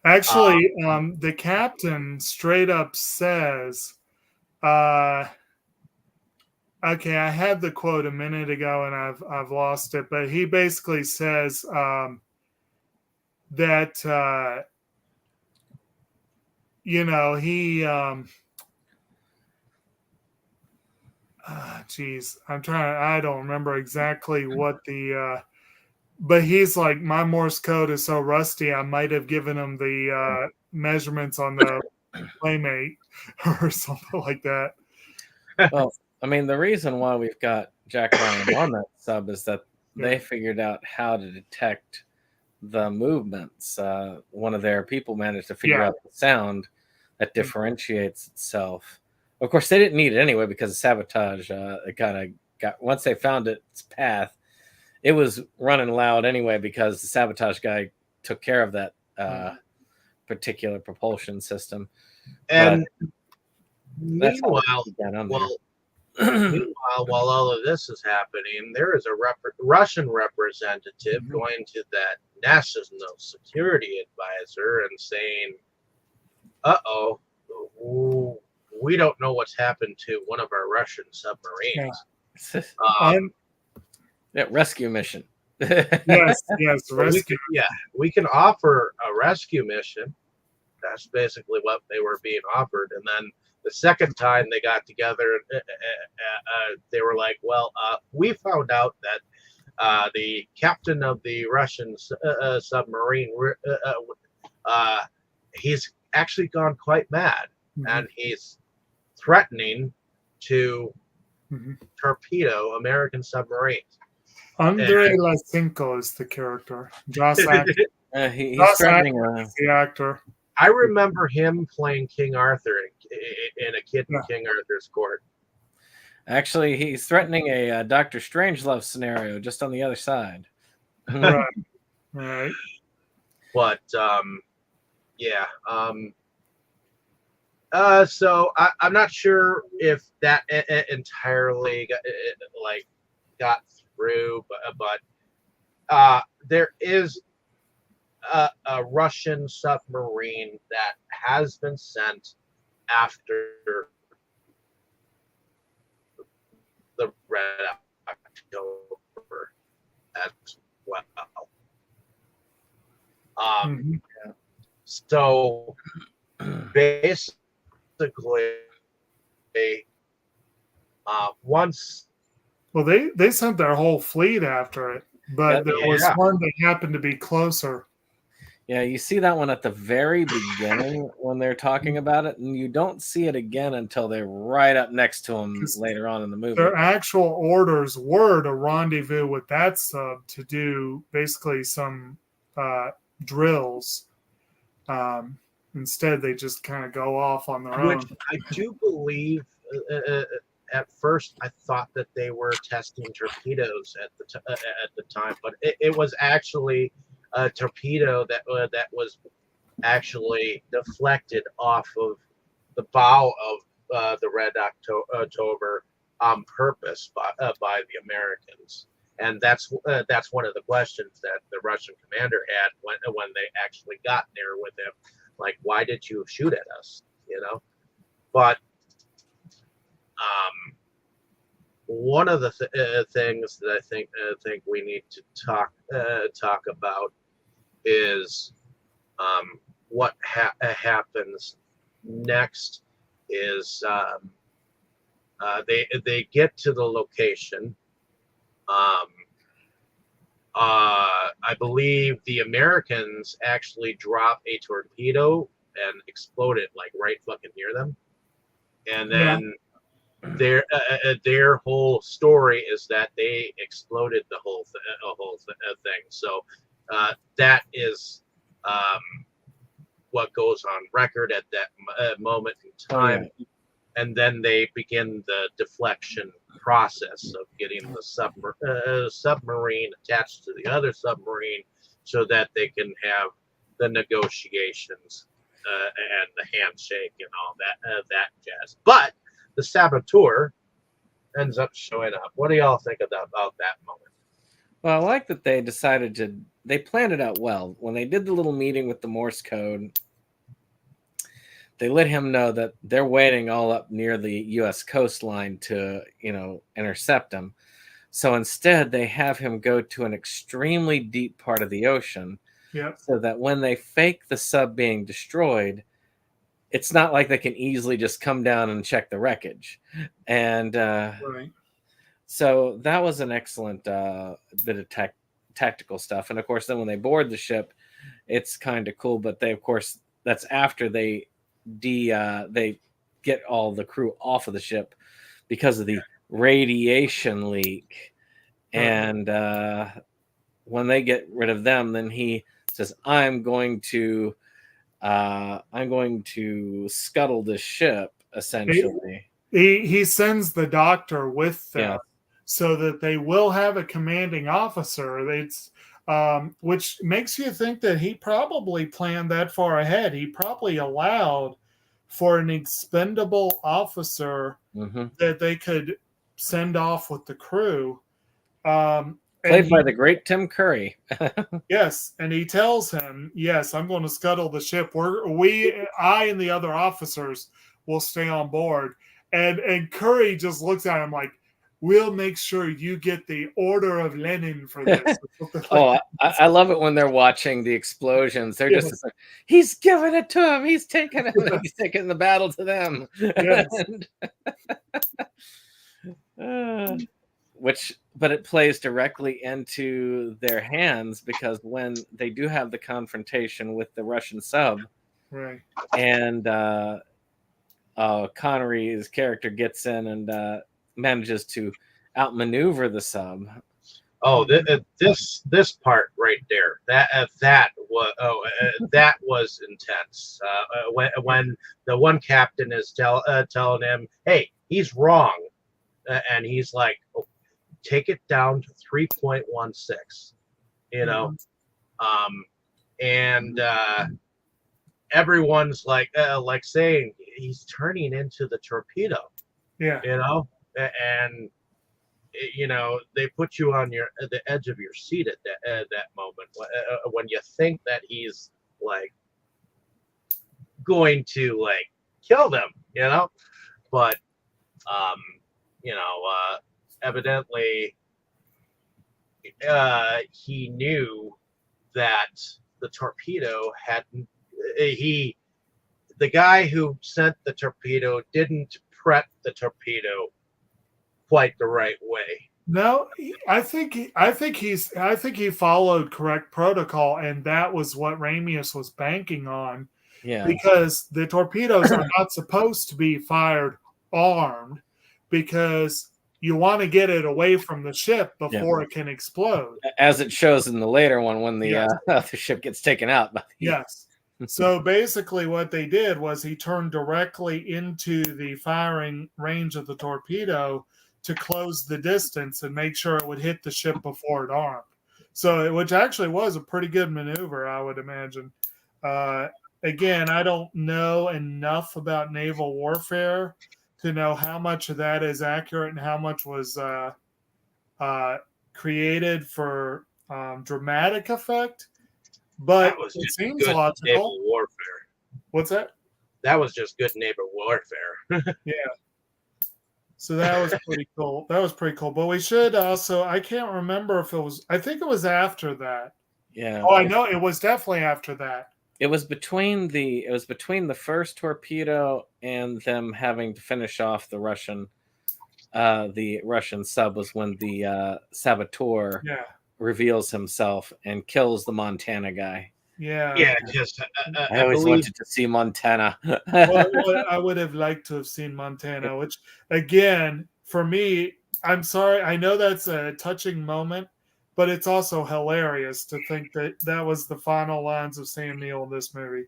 Actually, the captain straight up says, okay, I had the quote a minute ago and I've lost it, but he basically says that he geez, I don't remember exactly what but he's like, my Morse code is so rusty, I might have given him the measurements on the Playmate or something like that. Well, I mean, the reason why we've got Jack Ryan on that sub is that they figured out how to detect the movements. One of their people managed to figure out the sound that differentiates itself. Of course, they didn't need it anyway because of sabotage. It kind of got, once they found its path, it was running loud anyway because the sabotage guy took care of that particular propulsion system. And But meanwhile, while all of this is happening, there is a Russian representative going to that national security advisor and saying, "Uh-oh, we don't know what's happened to one of our Russian submarines." Rescue mission. yes, rescue. We can offer a rescue mission. That's basically what they were being offered. And then the second time they got together, they were like, well, we found out that the captain of the Russian submarine, he's actually gone quite mad, and he's threatening to torpedo American submarines. Andre Lacinco is the character. Joss Actor. He's threatening the actor. I remember him playing King Arthur in A Kid in King Arthur's Court. Actually, he's threatening a Dr. Strangelove scenario just on the other side. Right. But yeah. So I'm not sure if that entirely got through, but there is a Russian submarine that has been sent after the Red October as well. So basically, once. Well, they sent their whole fleet after it, but there was one that happened to be closer. Yeah, you see that one at the very beginning when they're talking about it, and you don't see it again until they're right up next to them later on in the movie. Their actual orders were to rendezvous with that sub to do basically some drills. Instead, they just kind of go off on their own. I do believe at first I thought that they were testing torpedoes at the time, but it was actually a torpedo that was actually deflected off of the bow of the Red October on purpose by the Americans, and that's one of the questions that the Russian commander had when they actually got there with him, like, why did you shoot at us? But one of the things that I think we need to talk about is what happens next is they get to the location. I believe the Americans actually drop a torpedo and explode it like right fucking near them, and then their whole story is that they exploded the whole thing. So that is what goes on record at that moment in time. And then they begin the deflection process of getting the submarine attached to the other submarine so that they can have the negotiations and the handshake and all that jazz. But the saboteur ends up showing up. What do y'all think about that moment? Well, I like that they decided to they planned it out well. When they did the little meeting with the Morse code, they let him know that they're waiting all up near the U.S. coastline to, intercept him. So instead, they have him go to an extremely deep part of the ocean, so that when they fake the sub being destroyed, it's not like they can easily just come down and check the wreckage. And so that was an excellent bit of tactical stuff. And of course, then when they board the ship, it's kind of cool. But that's after they get all the crew off of the ship because of the radiation leak. And when they get rid of them, then he says, I'm going to scuttle this ship, essentially. He sends the doctor with them so that they will have a commanding officer. Which makes you think that he probably planned that far ahead. He probably allowed for an expendable officer that they could send off with the crew. Played by the great Tim Curry. Yes, and he tells him, yes, I'm going to scuttle the ship. I and the other officers will stay on board. And Curry just looks at him like, we'll make sure you get the Order of Lenin for this. I love it when they're watching the explosions. They're just like, he's giving it to him. He's taking it. He's taking the battle to them. But it plays directly into their hands, because when they do have the confrontation with the Russian sub, and Connery's character gets in and manages to outmaneuver the sub. Oh, this part right there, that was intense. When the one captain is telling him, "Hey, he's wrong," and he's like, oh, "Take it down to 3.16," and everyone's like saying he's turning into the torpedo. And they put you on the edge of your seat at that moment when you think that he's like going to like kill them, but evidently he knew that the torpedo hadn't. The guy who sent the torpedo didn't prep the torpedo quite the right way. No, I think he followed correct protocol, and that was what Ramius was banking on. Yeah. Because the torpedoes are not supposed to be fired armed, because you want to get it away from the ship before it can explode. As it shows in the later one when the the ship gets taken out. Yes. So basically what they did was he turned directly into the firing range of the torpedo to close the distance and make sure it would hit the ship before it armed. So, which actually was a pretty good maneuver, I would imagine. Again, I don't know enough about naval warfare to know how much of that is accurate and how much was created for dramatic effect. But it seems logical. Naval warfare. What's that? That was just good naval warfare. Yeah. So that was pretty cool. But we should also, I can't remember if it was, I think it was after that. Yeah. Oh, I know it was definitely after that. It was between the first torpedo and them having to finish off the Russian sub was when the saboteur reveals himself and kills the Montana guy. Yeah. Yeah, I always wanted to see Montana. I would have liked to have seen Montana, which, again, for me, I'm sorry, I know that's a touching moment, but it's also hilarious to think that that was the final lines of Sam Neill in this movie.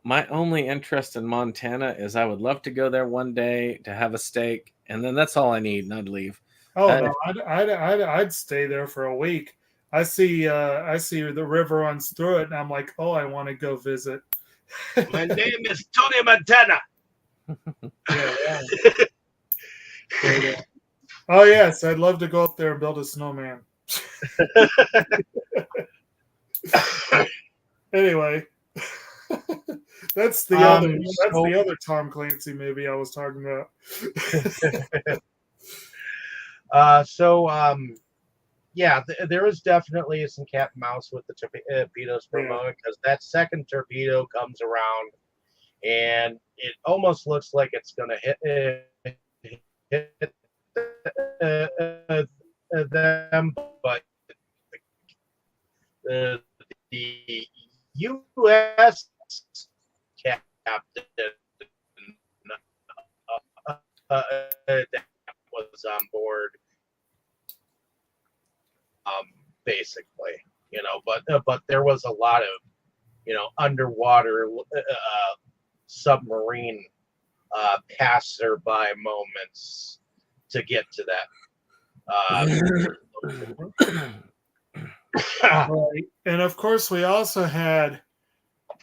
My only interest in Montana is I would love to go there one day to have a steak, and then that's all I need, and I'd leave. Oh, no, I'd stay there for a week. I see the river runs through it, and I'm like, oh, I want to go visit. My name is Tony Montana. Yeah. Oh yes, I'd love to go up there and build a snowman. Anyway, that's the other Tom Clancy movie I was talking about. Yeah, there is definitely some cat and mouse with the torpedoes for a moment, because that second torpedo comes around and it almost looks like it's going to hit them, but the U.S. captain that was on board, basically, but there was a lot of, underwater submarine passerby moments to get to that. Right. And of course, we also had,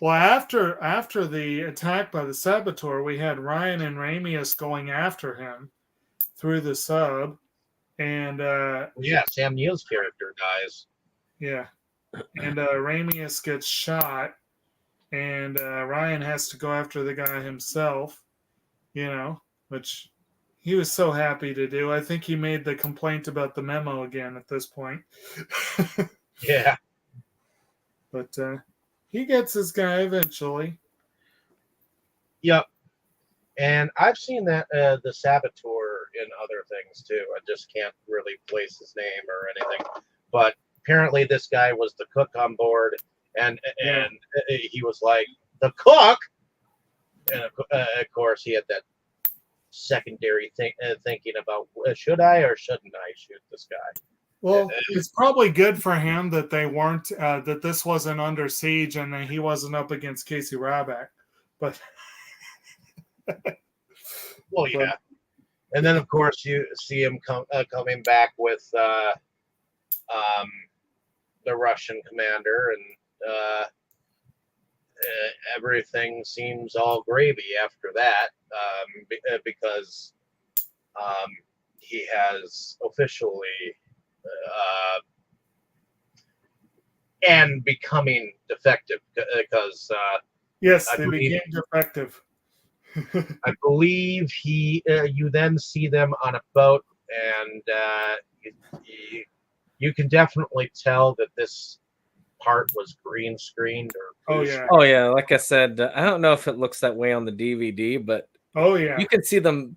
after the attack by the saboteur, we had Ryan and Ramius going after him through the sub, and Sam Neill's character dies. Yeah, and Ramius gets shot, and Ryan has to go after the guy himself, which he was so happy to do. I think he made the complaint about the memo again at this point. Yeah. But he gets his guy eventually. Yep. And I've seen that the saboteur in other things too. I just can't really place his name or anything. But apparently this guy was the cook on board, and he was like, the cook? And of course he had that secondary thinking about, should I or shouldn't I shoot this guy? Well, it's probably good for him that they weren't, that this wasn't under siege and that he wasn't up against Casey Ryback. But well, yeah. And then of course you see him coming back with the Russian commander, and everything seems all gravy after that, because he has officially and becoming defective, because yes, they became defective. I believe you then see them on a boat, and you can definitely tell that this part was green screened or oh yeah, like I said, I don't know if it looks that way on the DVD, but you can see them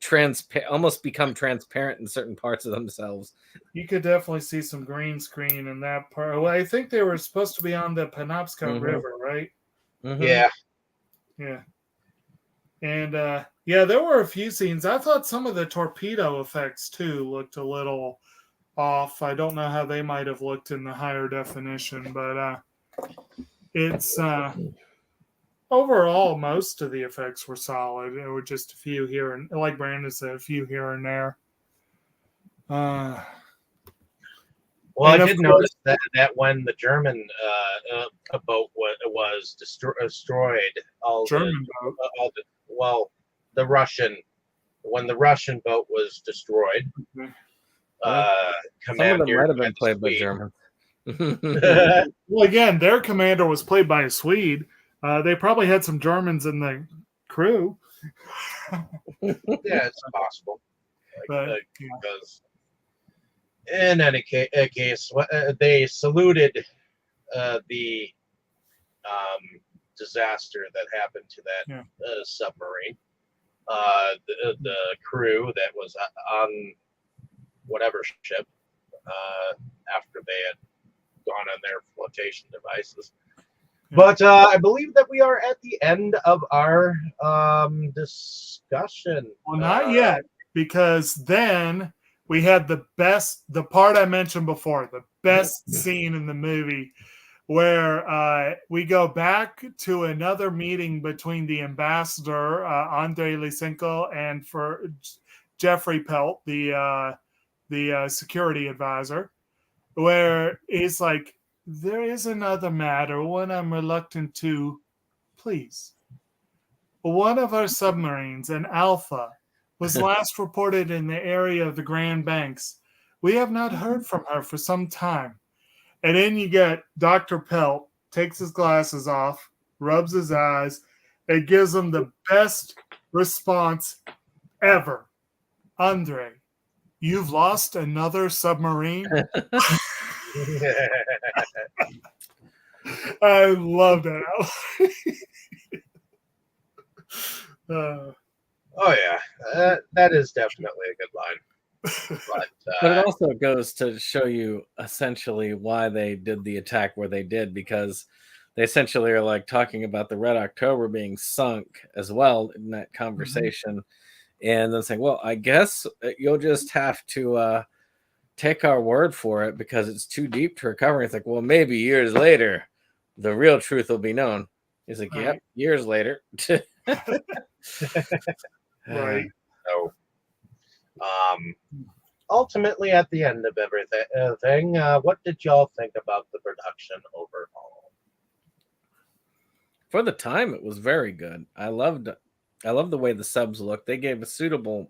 almost become transparent in certain parts of themselves. You could definitely see some green screen in that part. Well, I think they were supposed to be on the Penobscot River, right? Mm-hmm. Yeah. And there were a few scenes. I thought some of the torpedo effects too looked a little off. I don't know how they might have looked in the higher definition, but it's overall most of the effects were solid. There were just a few here, and like Brandon said, a few here and there. Well, I did notice that when the German boat was destroyed, the Russian boat was destroyed. Some of them might have been played by Germans. Well, again, their commander was played by a Swede. They probably had some Germans in the crew. Yeah, it's possible. Because in any case, they saluted the disaster that happened to that submarine. The crew that was on whatever ship after they had gone on their flotation devices. But I believe that we are at the end of our discussion. Well, not yet, because then we had the part I mentioned before, the best scene in the movie, where we go back to another meeting between the ambassador, Andrei Lysenko, and for Jeffrey Pelt, the security advisor, where he's like, there is another matter, one I'm reluctant to, please. One of our submarines, an Alpha, was last reported in the area of the Grand Banks We have not heard from her for some time. And then you get Dr. Pelt takes his glasses off, rubs his eyes, and gives him the best response ever. Andre, you've lost another submarine? I love that. Oh yeah, that is definitely a good line. But it also goes to show you essentially why they did the attack where they did, because they essentially are like talking about the Red October being sunk as well in that conversation, and then saying, well, I guess you'll just have to take our word for it because it's too deep to recover. It's like, well, maybe years later the real truth will be known. He's like, yep, years later. Right. So ultimately at the end of everything, what did y'all think about the production overall? For the time, it was very good. I loved the way the subs looked. They gave a suitable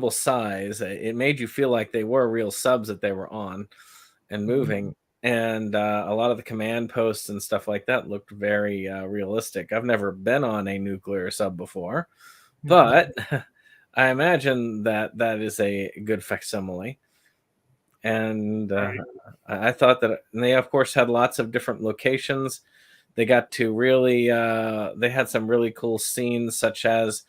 size. It made you feel like they were real subs that they were on and moving. And a lot of the command posts and stuff like that looked very realistic. I've never been on a nuclear sub before, but I imagine that is a good facsimile. And I thought that they, of course, had lots of different locations. They got to really, they had some really cool scenes, such as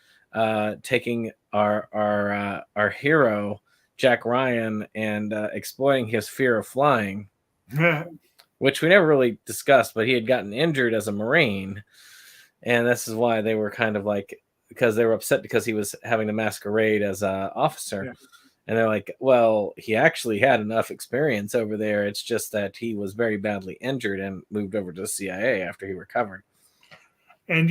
taking our hero, Jack Ryan, and exploiting his fear of flying. Which we never really discussed, but he had gotten injured as a Marine, and this is why they were kind of like, because they were upset because he was having to masquerade as an officer, and they're like, well, he actually had enough experience over there. It's just that he was very badly injured and moved over to the CIA after he recovered. And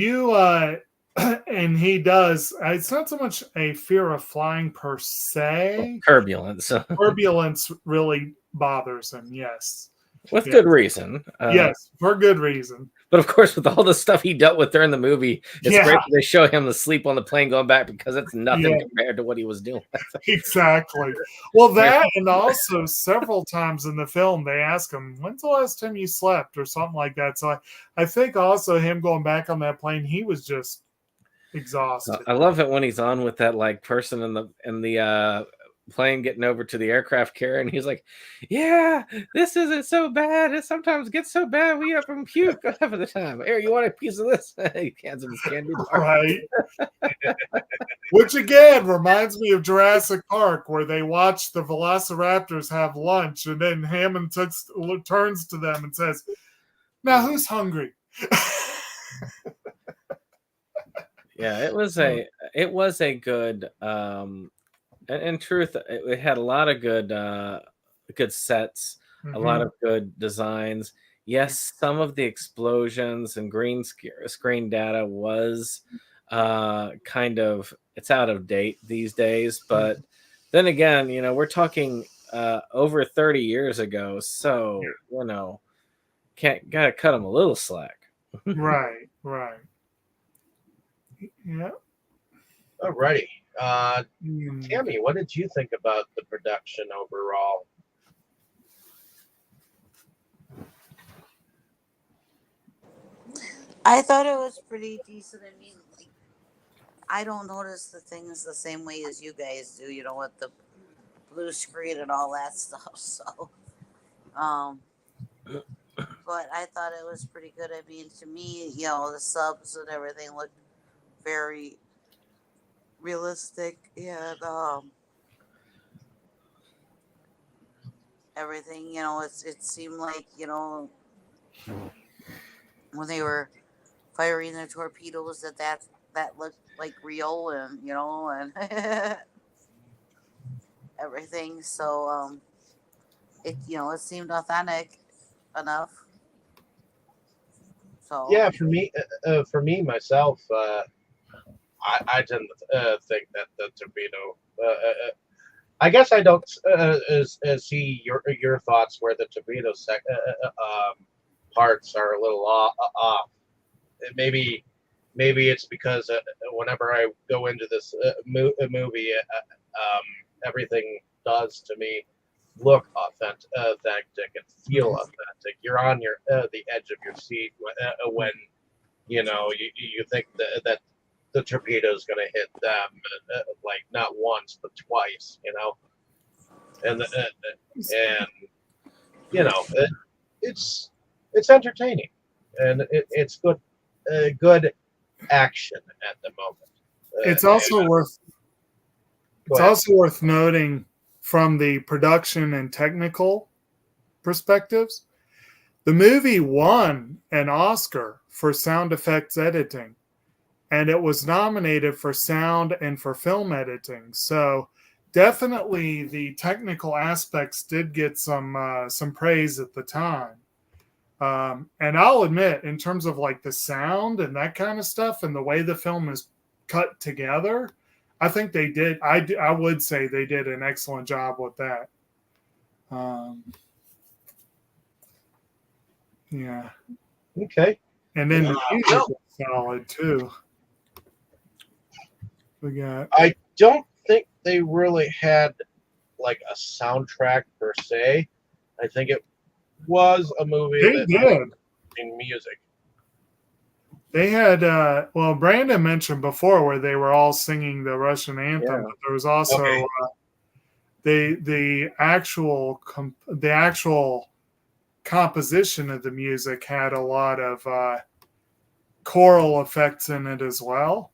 and he does. It's not so much a fear of flying per se. Turbulence. Turbulence really bothers him. Yes. With good reason. Yes, for good reason. But of course, with all the stuff he dealt with during the movie, it's great that they show him asleep on the plane going back, because it's nothing compared to what he was doing. Exactly. Well, that, and also several times in the film, they ask him, when's the last time you slept, or something like that. So I think also him going back on that plane, he was just exhausted. I love it when he's on with that like person in the plane getting over to the aircraft carrier, and he's like, yeah, this isn't so bad. It sometimes gets so bad we have to puke half of the time. Here, you want a piece of this? He hands him his candy bar. Right. Which again reminds me of Jurassic Park, where they watch the velociraptors have lunch, and then Hammond turns to them and says, now who's hungry? Yeah, it was a good in truth, it had a lot of good sets, a lot of good designs. Yes, some of the explosions and green screen data was kind of, it's out of date these days. But then again, we're talking over 30 years ago, so gotta cut them a little slack. Right. Yeah. Alrighty. Tammy, what did you think about the production overall? I thought it was pretty decent. I mean, like, I don't notice the things the same way as you guys do, with the blue screen and all that stuff. So, but I thought it was pretty good. I mean, to me, the subs and everything looked very realistic, and everything, it seemed like, when they were firing their torpedoes, that looked like real, and and everything. So it it seemed authentic enough. So yeah, for me myself, I didn't think that the torpedo. I guess I don't see your thoughts where the torpedo parts are a little off. Maybe maybe it's because whenever I go into this movie, everything does to me look authentic and feel authentic. You're on the edge of your seat when you think that the torpedo is going to hit them, like not once but twice, and it's entertaining, and it's good action at the moment. It's also worth Go It's ahead. also worth noting from the production and technical perspectives, the movie won an Oscar for sound effects editing, and it was nominated for sound and for film editing. So definitely the technical aspects did get some praise at the time. And I'll admit, in terms of like the sound and that kind of stuff and the way the film is cut together, I think they did. I would say they did an excellent job with that. Yeah. Okay. And then the music was solid too. We got. I don't think they really had like a soundtrack per se. I think it was a movie They that did. in music. They had, well, Brandon mentioned before where they were all singing the Russian anthem, but there was also the actual composition of the music had a lot of choral effects in it as well,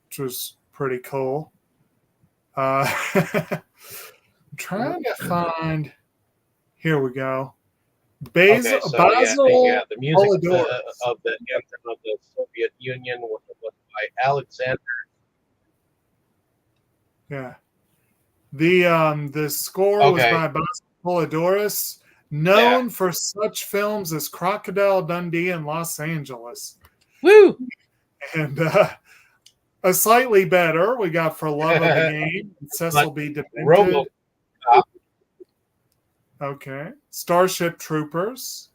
which was pretty cool. I'm trying to find. Here we go. Basil the music Polidorus. of the anthem of the Soviet Union was by Alexander. Yeah. The score was by Basil Polidorus, known for such films as Crocodile Dundee and Los Angeles. Woo! And a slightly better, we got For Love of the Game, Cecil B. Demented. Okay. Starship Troopers.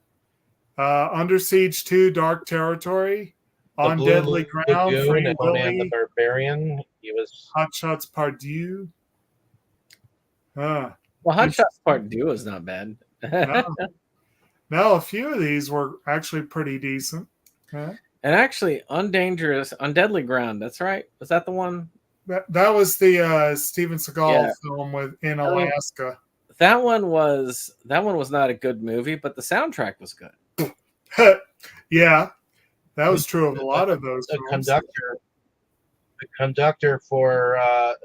Under Siege 2, Dark Territory. On Deadly Ground, Free Willy. The Barbarian. He was Hot Shots Part Deux. Well, Hot Shots Part Deux is not bad. No, a few of these were actually pretty decent. And actually, On Deadly Ground, that's right. Was that the one? That was the Steven Seagal film in Alaska. That one was not a good movie, but the soundtrack was good. Yeah, that was true of a lot of those. The conductor for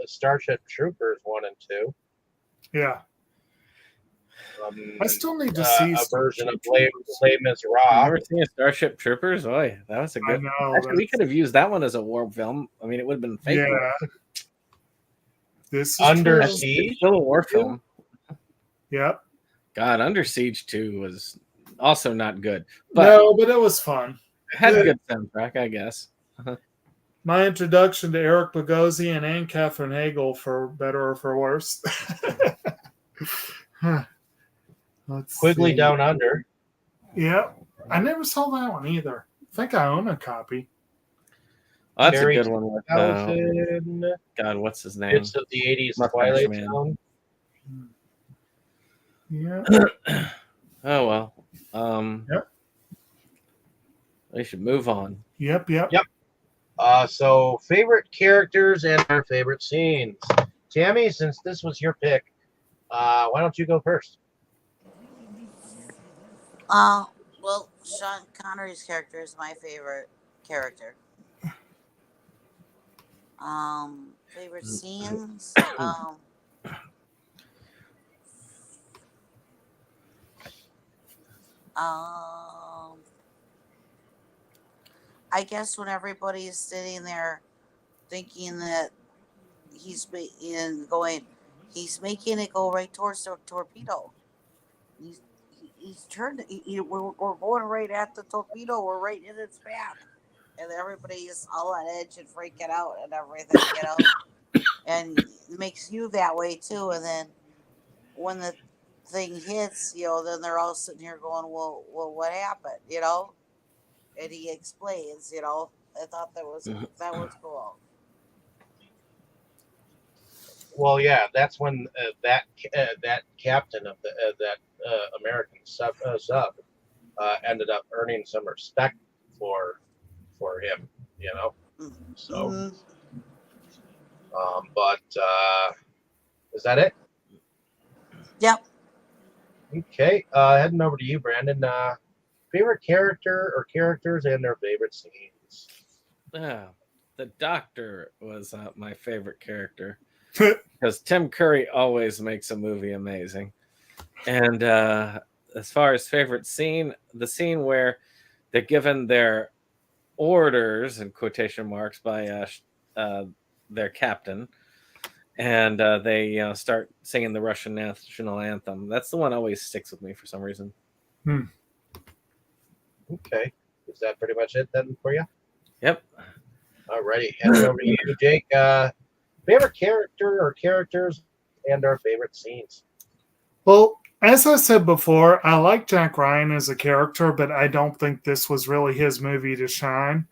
Starship Troopers 1 and 2. Yeah. I still need to see a version of Les Miserables. I've never seen a Starship Troopers. Boy, that was a good. Actually, we could have used that one as a war film. I mean, it would have been fake. Yeah. This is Under Siege, it's still a war film. Yep. God, Under Siege 2 was also not good. But no, but it was fun. It had a good soundtrack, I guess. My introduction to Eric Bogosian and Katherine Hagel, for better or for worse. Quigley see. Down Under. Yep. I never saw that one either. I think I own a copy. Oh, that's a good one. With, God, what's his name? It's of the 80s Twilight Zone. Yeah. Oh, well. Yep. We should move on. Yep. So, favorite characters and our favorite scenes. Tammy, since this was your pick, why don't you go first? Well, Sean Connery's character is my favorite character. Favorite scenes. I guess when everybody is sitting there thinking that he's making it go right towards the torpedo. He's turned. We're going right at the torpedo. We're right in its path, and everybody is all on edge and freaking out and everything, And it makes you that way too. And then when the thing hits, then they're all sitting here going, "Well, what happened?" And he explains, I thought that was cool. Well, yeah, that's when that captain of that American sub ended up earning some respect for him, you know. So, Mm-hmm. but is that it? Yep. Okay, heading over to you, Brandon. Favorite character or characters and their favorite scenes. The Doctor was my favorite character because Tim Curry always makes a movie amazing. And as far as favorite scene, the scene where they're given their orders in quotation marks by their captain, and they start singing the Russian national anthem. That's the one that always sticks with me for some reason. Okay, is that pretty much it then for you? Yep. Alrighty, heading over to you, Jake. Favorite character or characters and our favorite scenes. Well, as I said before, I like Jack Ryan as a character, but I don't think this was really his movie to shine.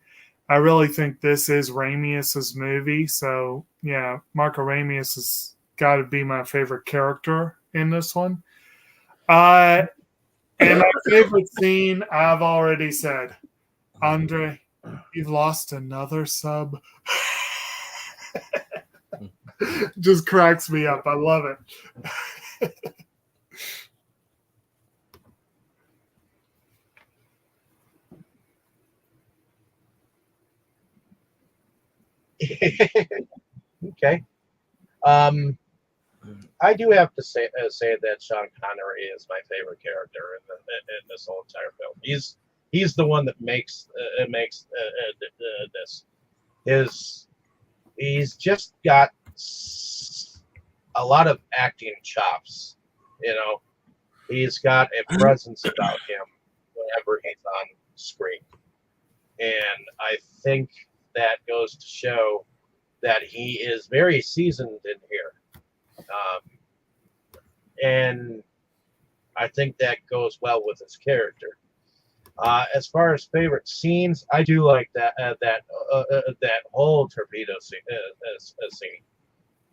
I really think this is Ramius's movie. So, yeah, Marco Ramius has got to be my favorite character in this one. And my favorite scene, I've already said. Andre, you've lost another sub. Just cracks me up. I love it. Okay. I do have to say that Sean Connery is my favorite character in this whole entire film. He's the one that makes this. He's just got a lot of acting chops. You know, he's got a presence about him whenever he's on screen, and I think that goes to show that he is very seasoned in here. And I think that goes well with his character. As far as favorite scenes, I do like that whole torpedo scene,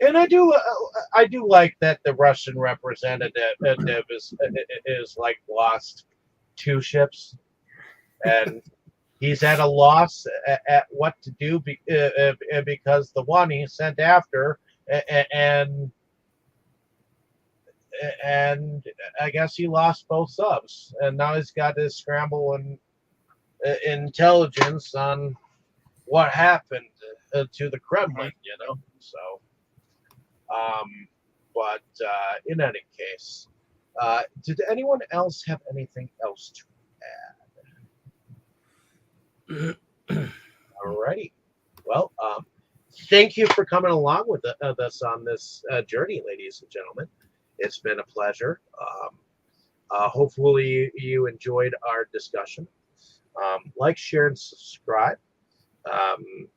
and I do like that the Russian representative is like lost two ships, and he's at a loss at what to do because the one he sent after and I guess he lost both subs, and now he's got to scramble and intelligence on what happened to the Kremlin, you know. So, but in any case, did anyone else have anything else to add? Alrighty. Well, thank you for coming along with us on this journey, ladies and gentlemen. It's been a pleasure. Hopefully you enjoyed our discussion. Like, share, and subscribe. And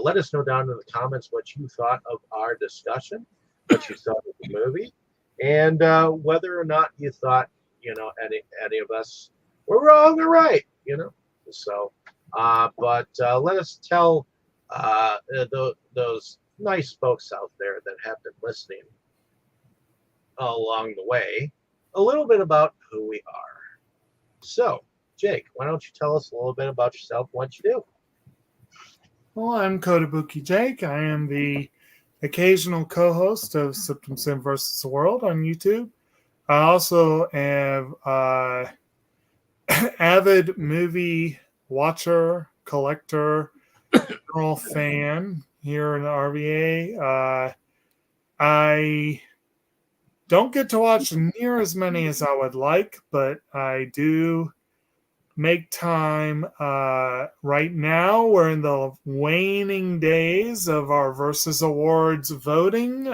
let us know down in the comments what you thought of our discussion, what you thought of the movie, and whether or not you thought, you know, any of us were wrong or right, you know. So, but let us tell those nice folks out there that have been listening along the way a little bit about who we are. So, Jake, why don't you tell us a little bit about yourself, what you do? Well, I'm Kotobukijake. I am the occasional co-host of SeptumSin versus the World on YouTube. I also am avid movie watcher, collector, general fan here in the RVA. I don't get to watch near as many as I would like, but I do make time. Right now, we're in the waning days of our Versus Awards voting.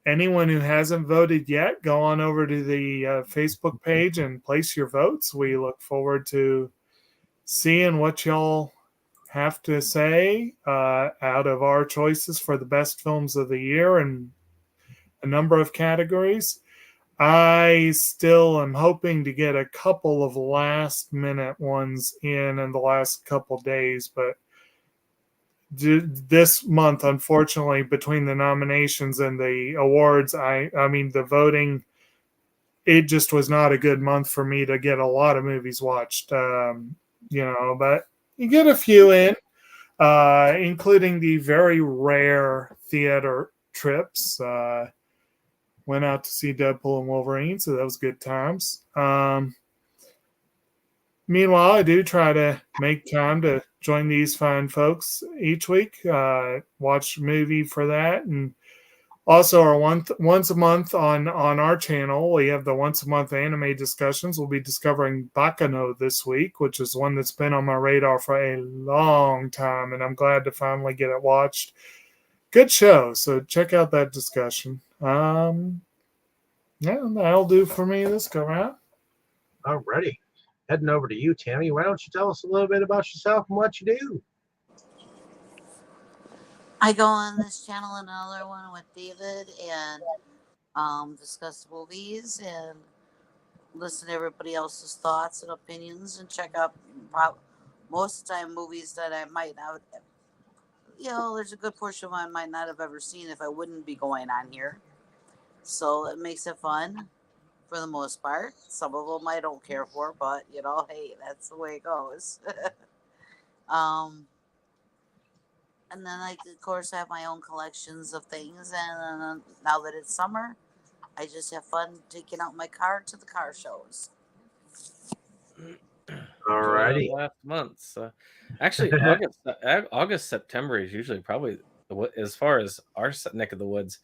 Anyone who hasn't voted yet, go on over to the Facebook page and place your votes. We look forward to seeing what y'all have to say out of our choices for the best films of the year in a number of categories. I still am hoping to get a couple of last minute ones in the last couple days, but this month, unfortunately, between the nominations and the awards, I mean the voting, it just was not a good month for me to get a lot of movies watched. But you get a few in, including the very rare theater trips. Went out to see Deadpool and Wolverine, so that was good times. Meanwhile, I do try to make time to join these fine folks each week, watch a movie for that. And also, our once a month on our channel, we have the once a month anime discussions. We'll be discovering Bakano this week, which is one that's been on my radar for a long time, and I'm glad to finally get it watched. Good show, so check out that discussion. Yeah, that'll do for me this go round. Alrighty. Heading over to you, Tammy. Why don't you tell us a little bit about yourself and what you do? I go on this channel and another one with David and discuss movies and listen to everybody else's thoughts and opinions and check out most of the time movies that I might not, there's a good portion of them I might not have ever seen if I wouldn't be going on here. So it makes it fun for the most part. Some of them I don't care for, but hey, that's the way it goes. And then I, of course, have my own collections of things. And now that it's summer, I just have fun taking out my car to the car shows. Alrighty. Last month. Actually, August, September is usually probably, as far as our neck of the woods,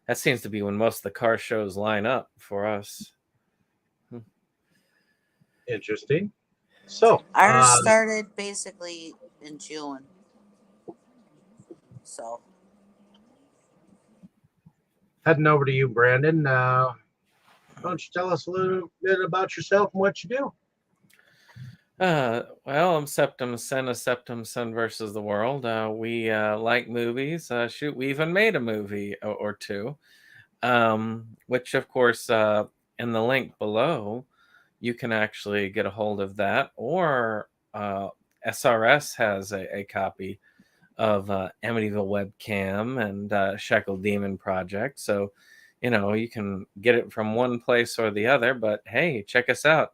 that seems to be when most of the car shows line up for us. Interesting. So ours started basically in June. So heading over to you, Brandon. Why don't you tell us a little bit about yourself and what you do? Well, I'm SeptumSin of SeptumSin versus the World. We like movies. Shoot, we even made a movie or two, which, of course, in the link below, you can actually get a hold of that. Or SRS has a copy of Amityville Webcam and Shekel Demon Project. So, you can get it from one place or the other. But hey, check us out.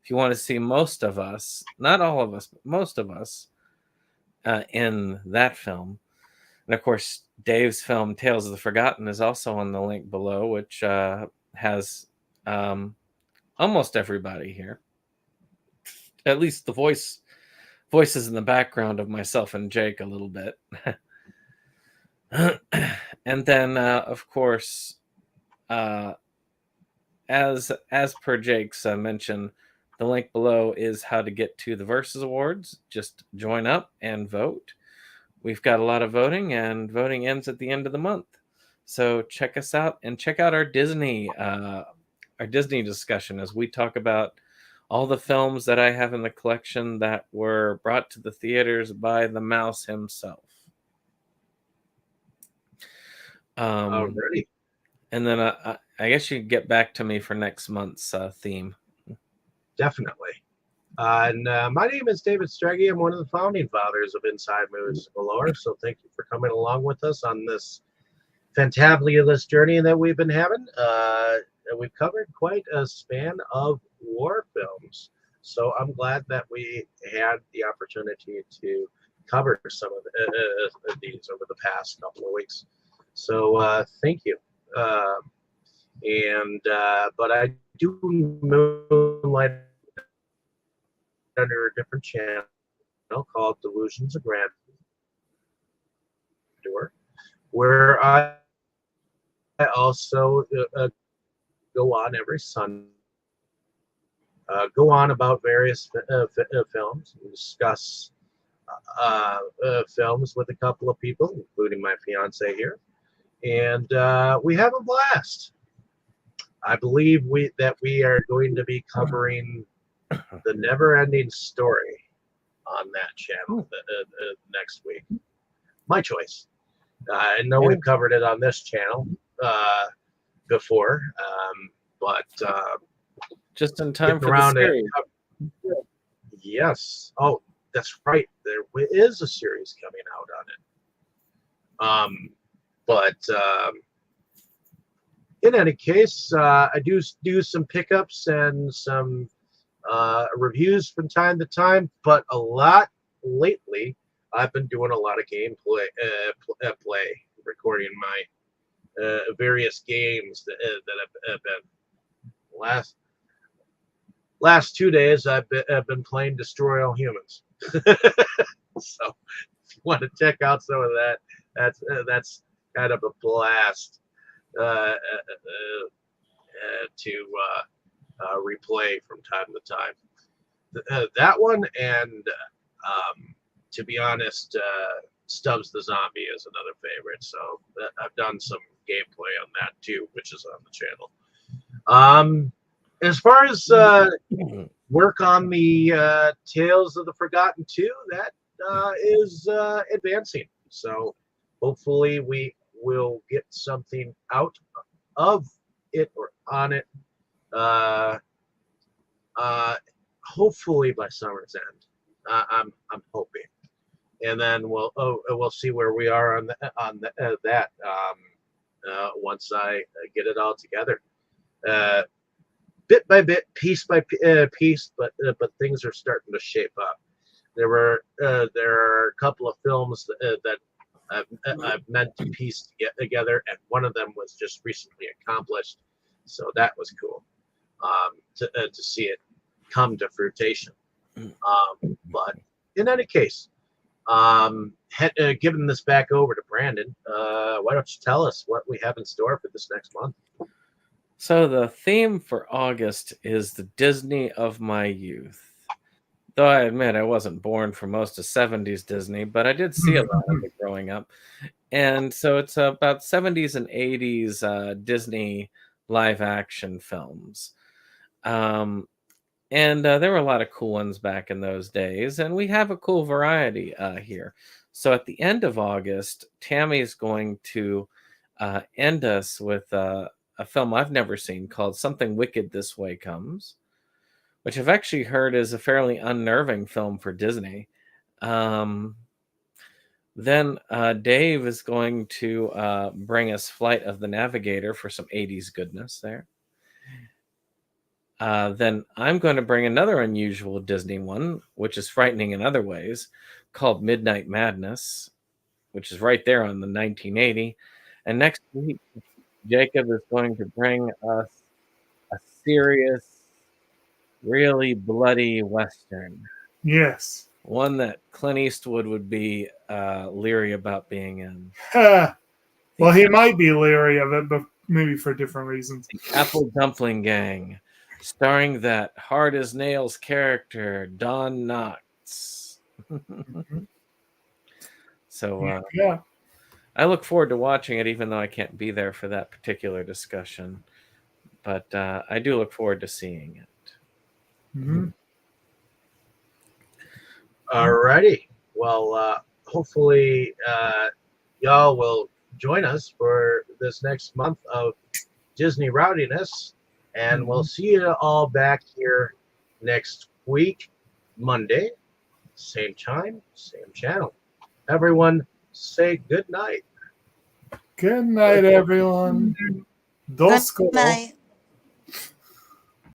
If you want to see most of us, not all of us, but most of us in that film. And of course, Dave's film, Tales of the Forgotten, is also on the link below, which has almost everybody here. At least the voices in the background of myself and Jake a little bit. And then, of course, as per Jake's mention, the link below is how to get to the Versus Awards. Just join up and vote. We've got a lot of voting, and voting ends at the end of the month. So check us out and check out our Disney discussion as we talk about all the films that I have in the collection that were brought to the theaters by the mouse himself. Alrighty. And then I guess you can get back to me for next month's theme. Definitely. And my name is David Strege. I'm one of the founding fathers of Inside Movies Galore. So thank you for coming along with us on this fantabulous journey that we've been having. We've covered quite a span of war films. So I'm glad that we had the opportunity to cover some of these over the past couple of weeks. So thank you. But I do moonlight under a different channel called Delusions of Grandeur, where I also go on every Sunday, go on about various films, and discuss films with a couple of people, including my fiance here, and we have a blast. I believe that we are going to be covering The Never-Ending Story on that channel next week. My choice. I know we've covered it on this channel before, but just in time getting for the around it. series. Yes. Oh, that's right. There is a series coming out on it. But in any case, I do some pickups and some reviews from time to time, but a lot lately. I've been doing a lot of gameplay, recording my various games that have been last 2 days. I've been playing Destroy All Humans. So if you want to check out some of that, that's kind of a blast to replay from time to time. That one, and to be honest, Stubbs the Zombie is another favorite. So I've done some gameplay on that too, which is on the channel. As far as work on the Tales of the Forgotten 2, that is advancing. So hopefully we will get something out of it or on it. Hopefully by summer's end. I'm hoping, and then we'll see where we are on that once I get it all together. Bit by bit, piece by piece, but things are starting to shape up. There are a couple of films that I've meant to piece together, and one of them was just recently accomplished, so that was cool to see it come to fruition. But in any case, giving this back over to Brandon, why don't you tell us what we have in store for this next month? So the theme for August is the Disney of my youth. Though I admit I wasn't born for most of 70s Disney, but I did see a lot of it growing up. And so it's about 70s and 80s Disney live action films. And there were a lot of cool ones back in those days, and we have a cool variety here. So at the end of August, Tammy's going to end us with a film I've never seen called Something Wicked This Way Comes, which I've actually heard is a fairly unnerving film for Disney. Then Dave is going to bring us Flight of the Navigator for some 80s goodness there. Then I'm going to bring another unusual Disney one, which is frightening in other ways, called Midnight Madness, which is right there on the 1980. And next week, Jacob is going to bring us a serious, really bloody Western. Yes. One that Clint Eastwood would be leery about being in. Well, he might be leery of it, but maybe for different reasons. The Apple Dumpling Gang, starring that hard as nails character, Don Knotts. So yeah. I look forward to watching it, even though I can't be there for that particular discussion. But I do look forward to seeing it. Mm-hmm. Alrighty. Well, hopefully y'all will join us for this next month of Disney Rowdiness, and we'll see you all back here next week, Monday, same time, same channel. Everyone, say good night. Good night, everyone. Good night.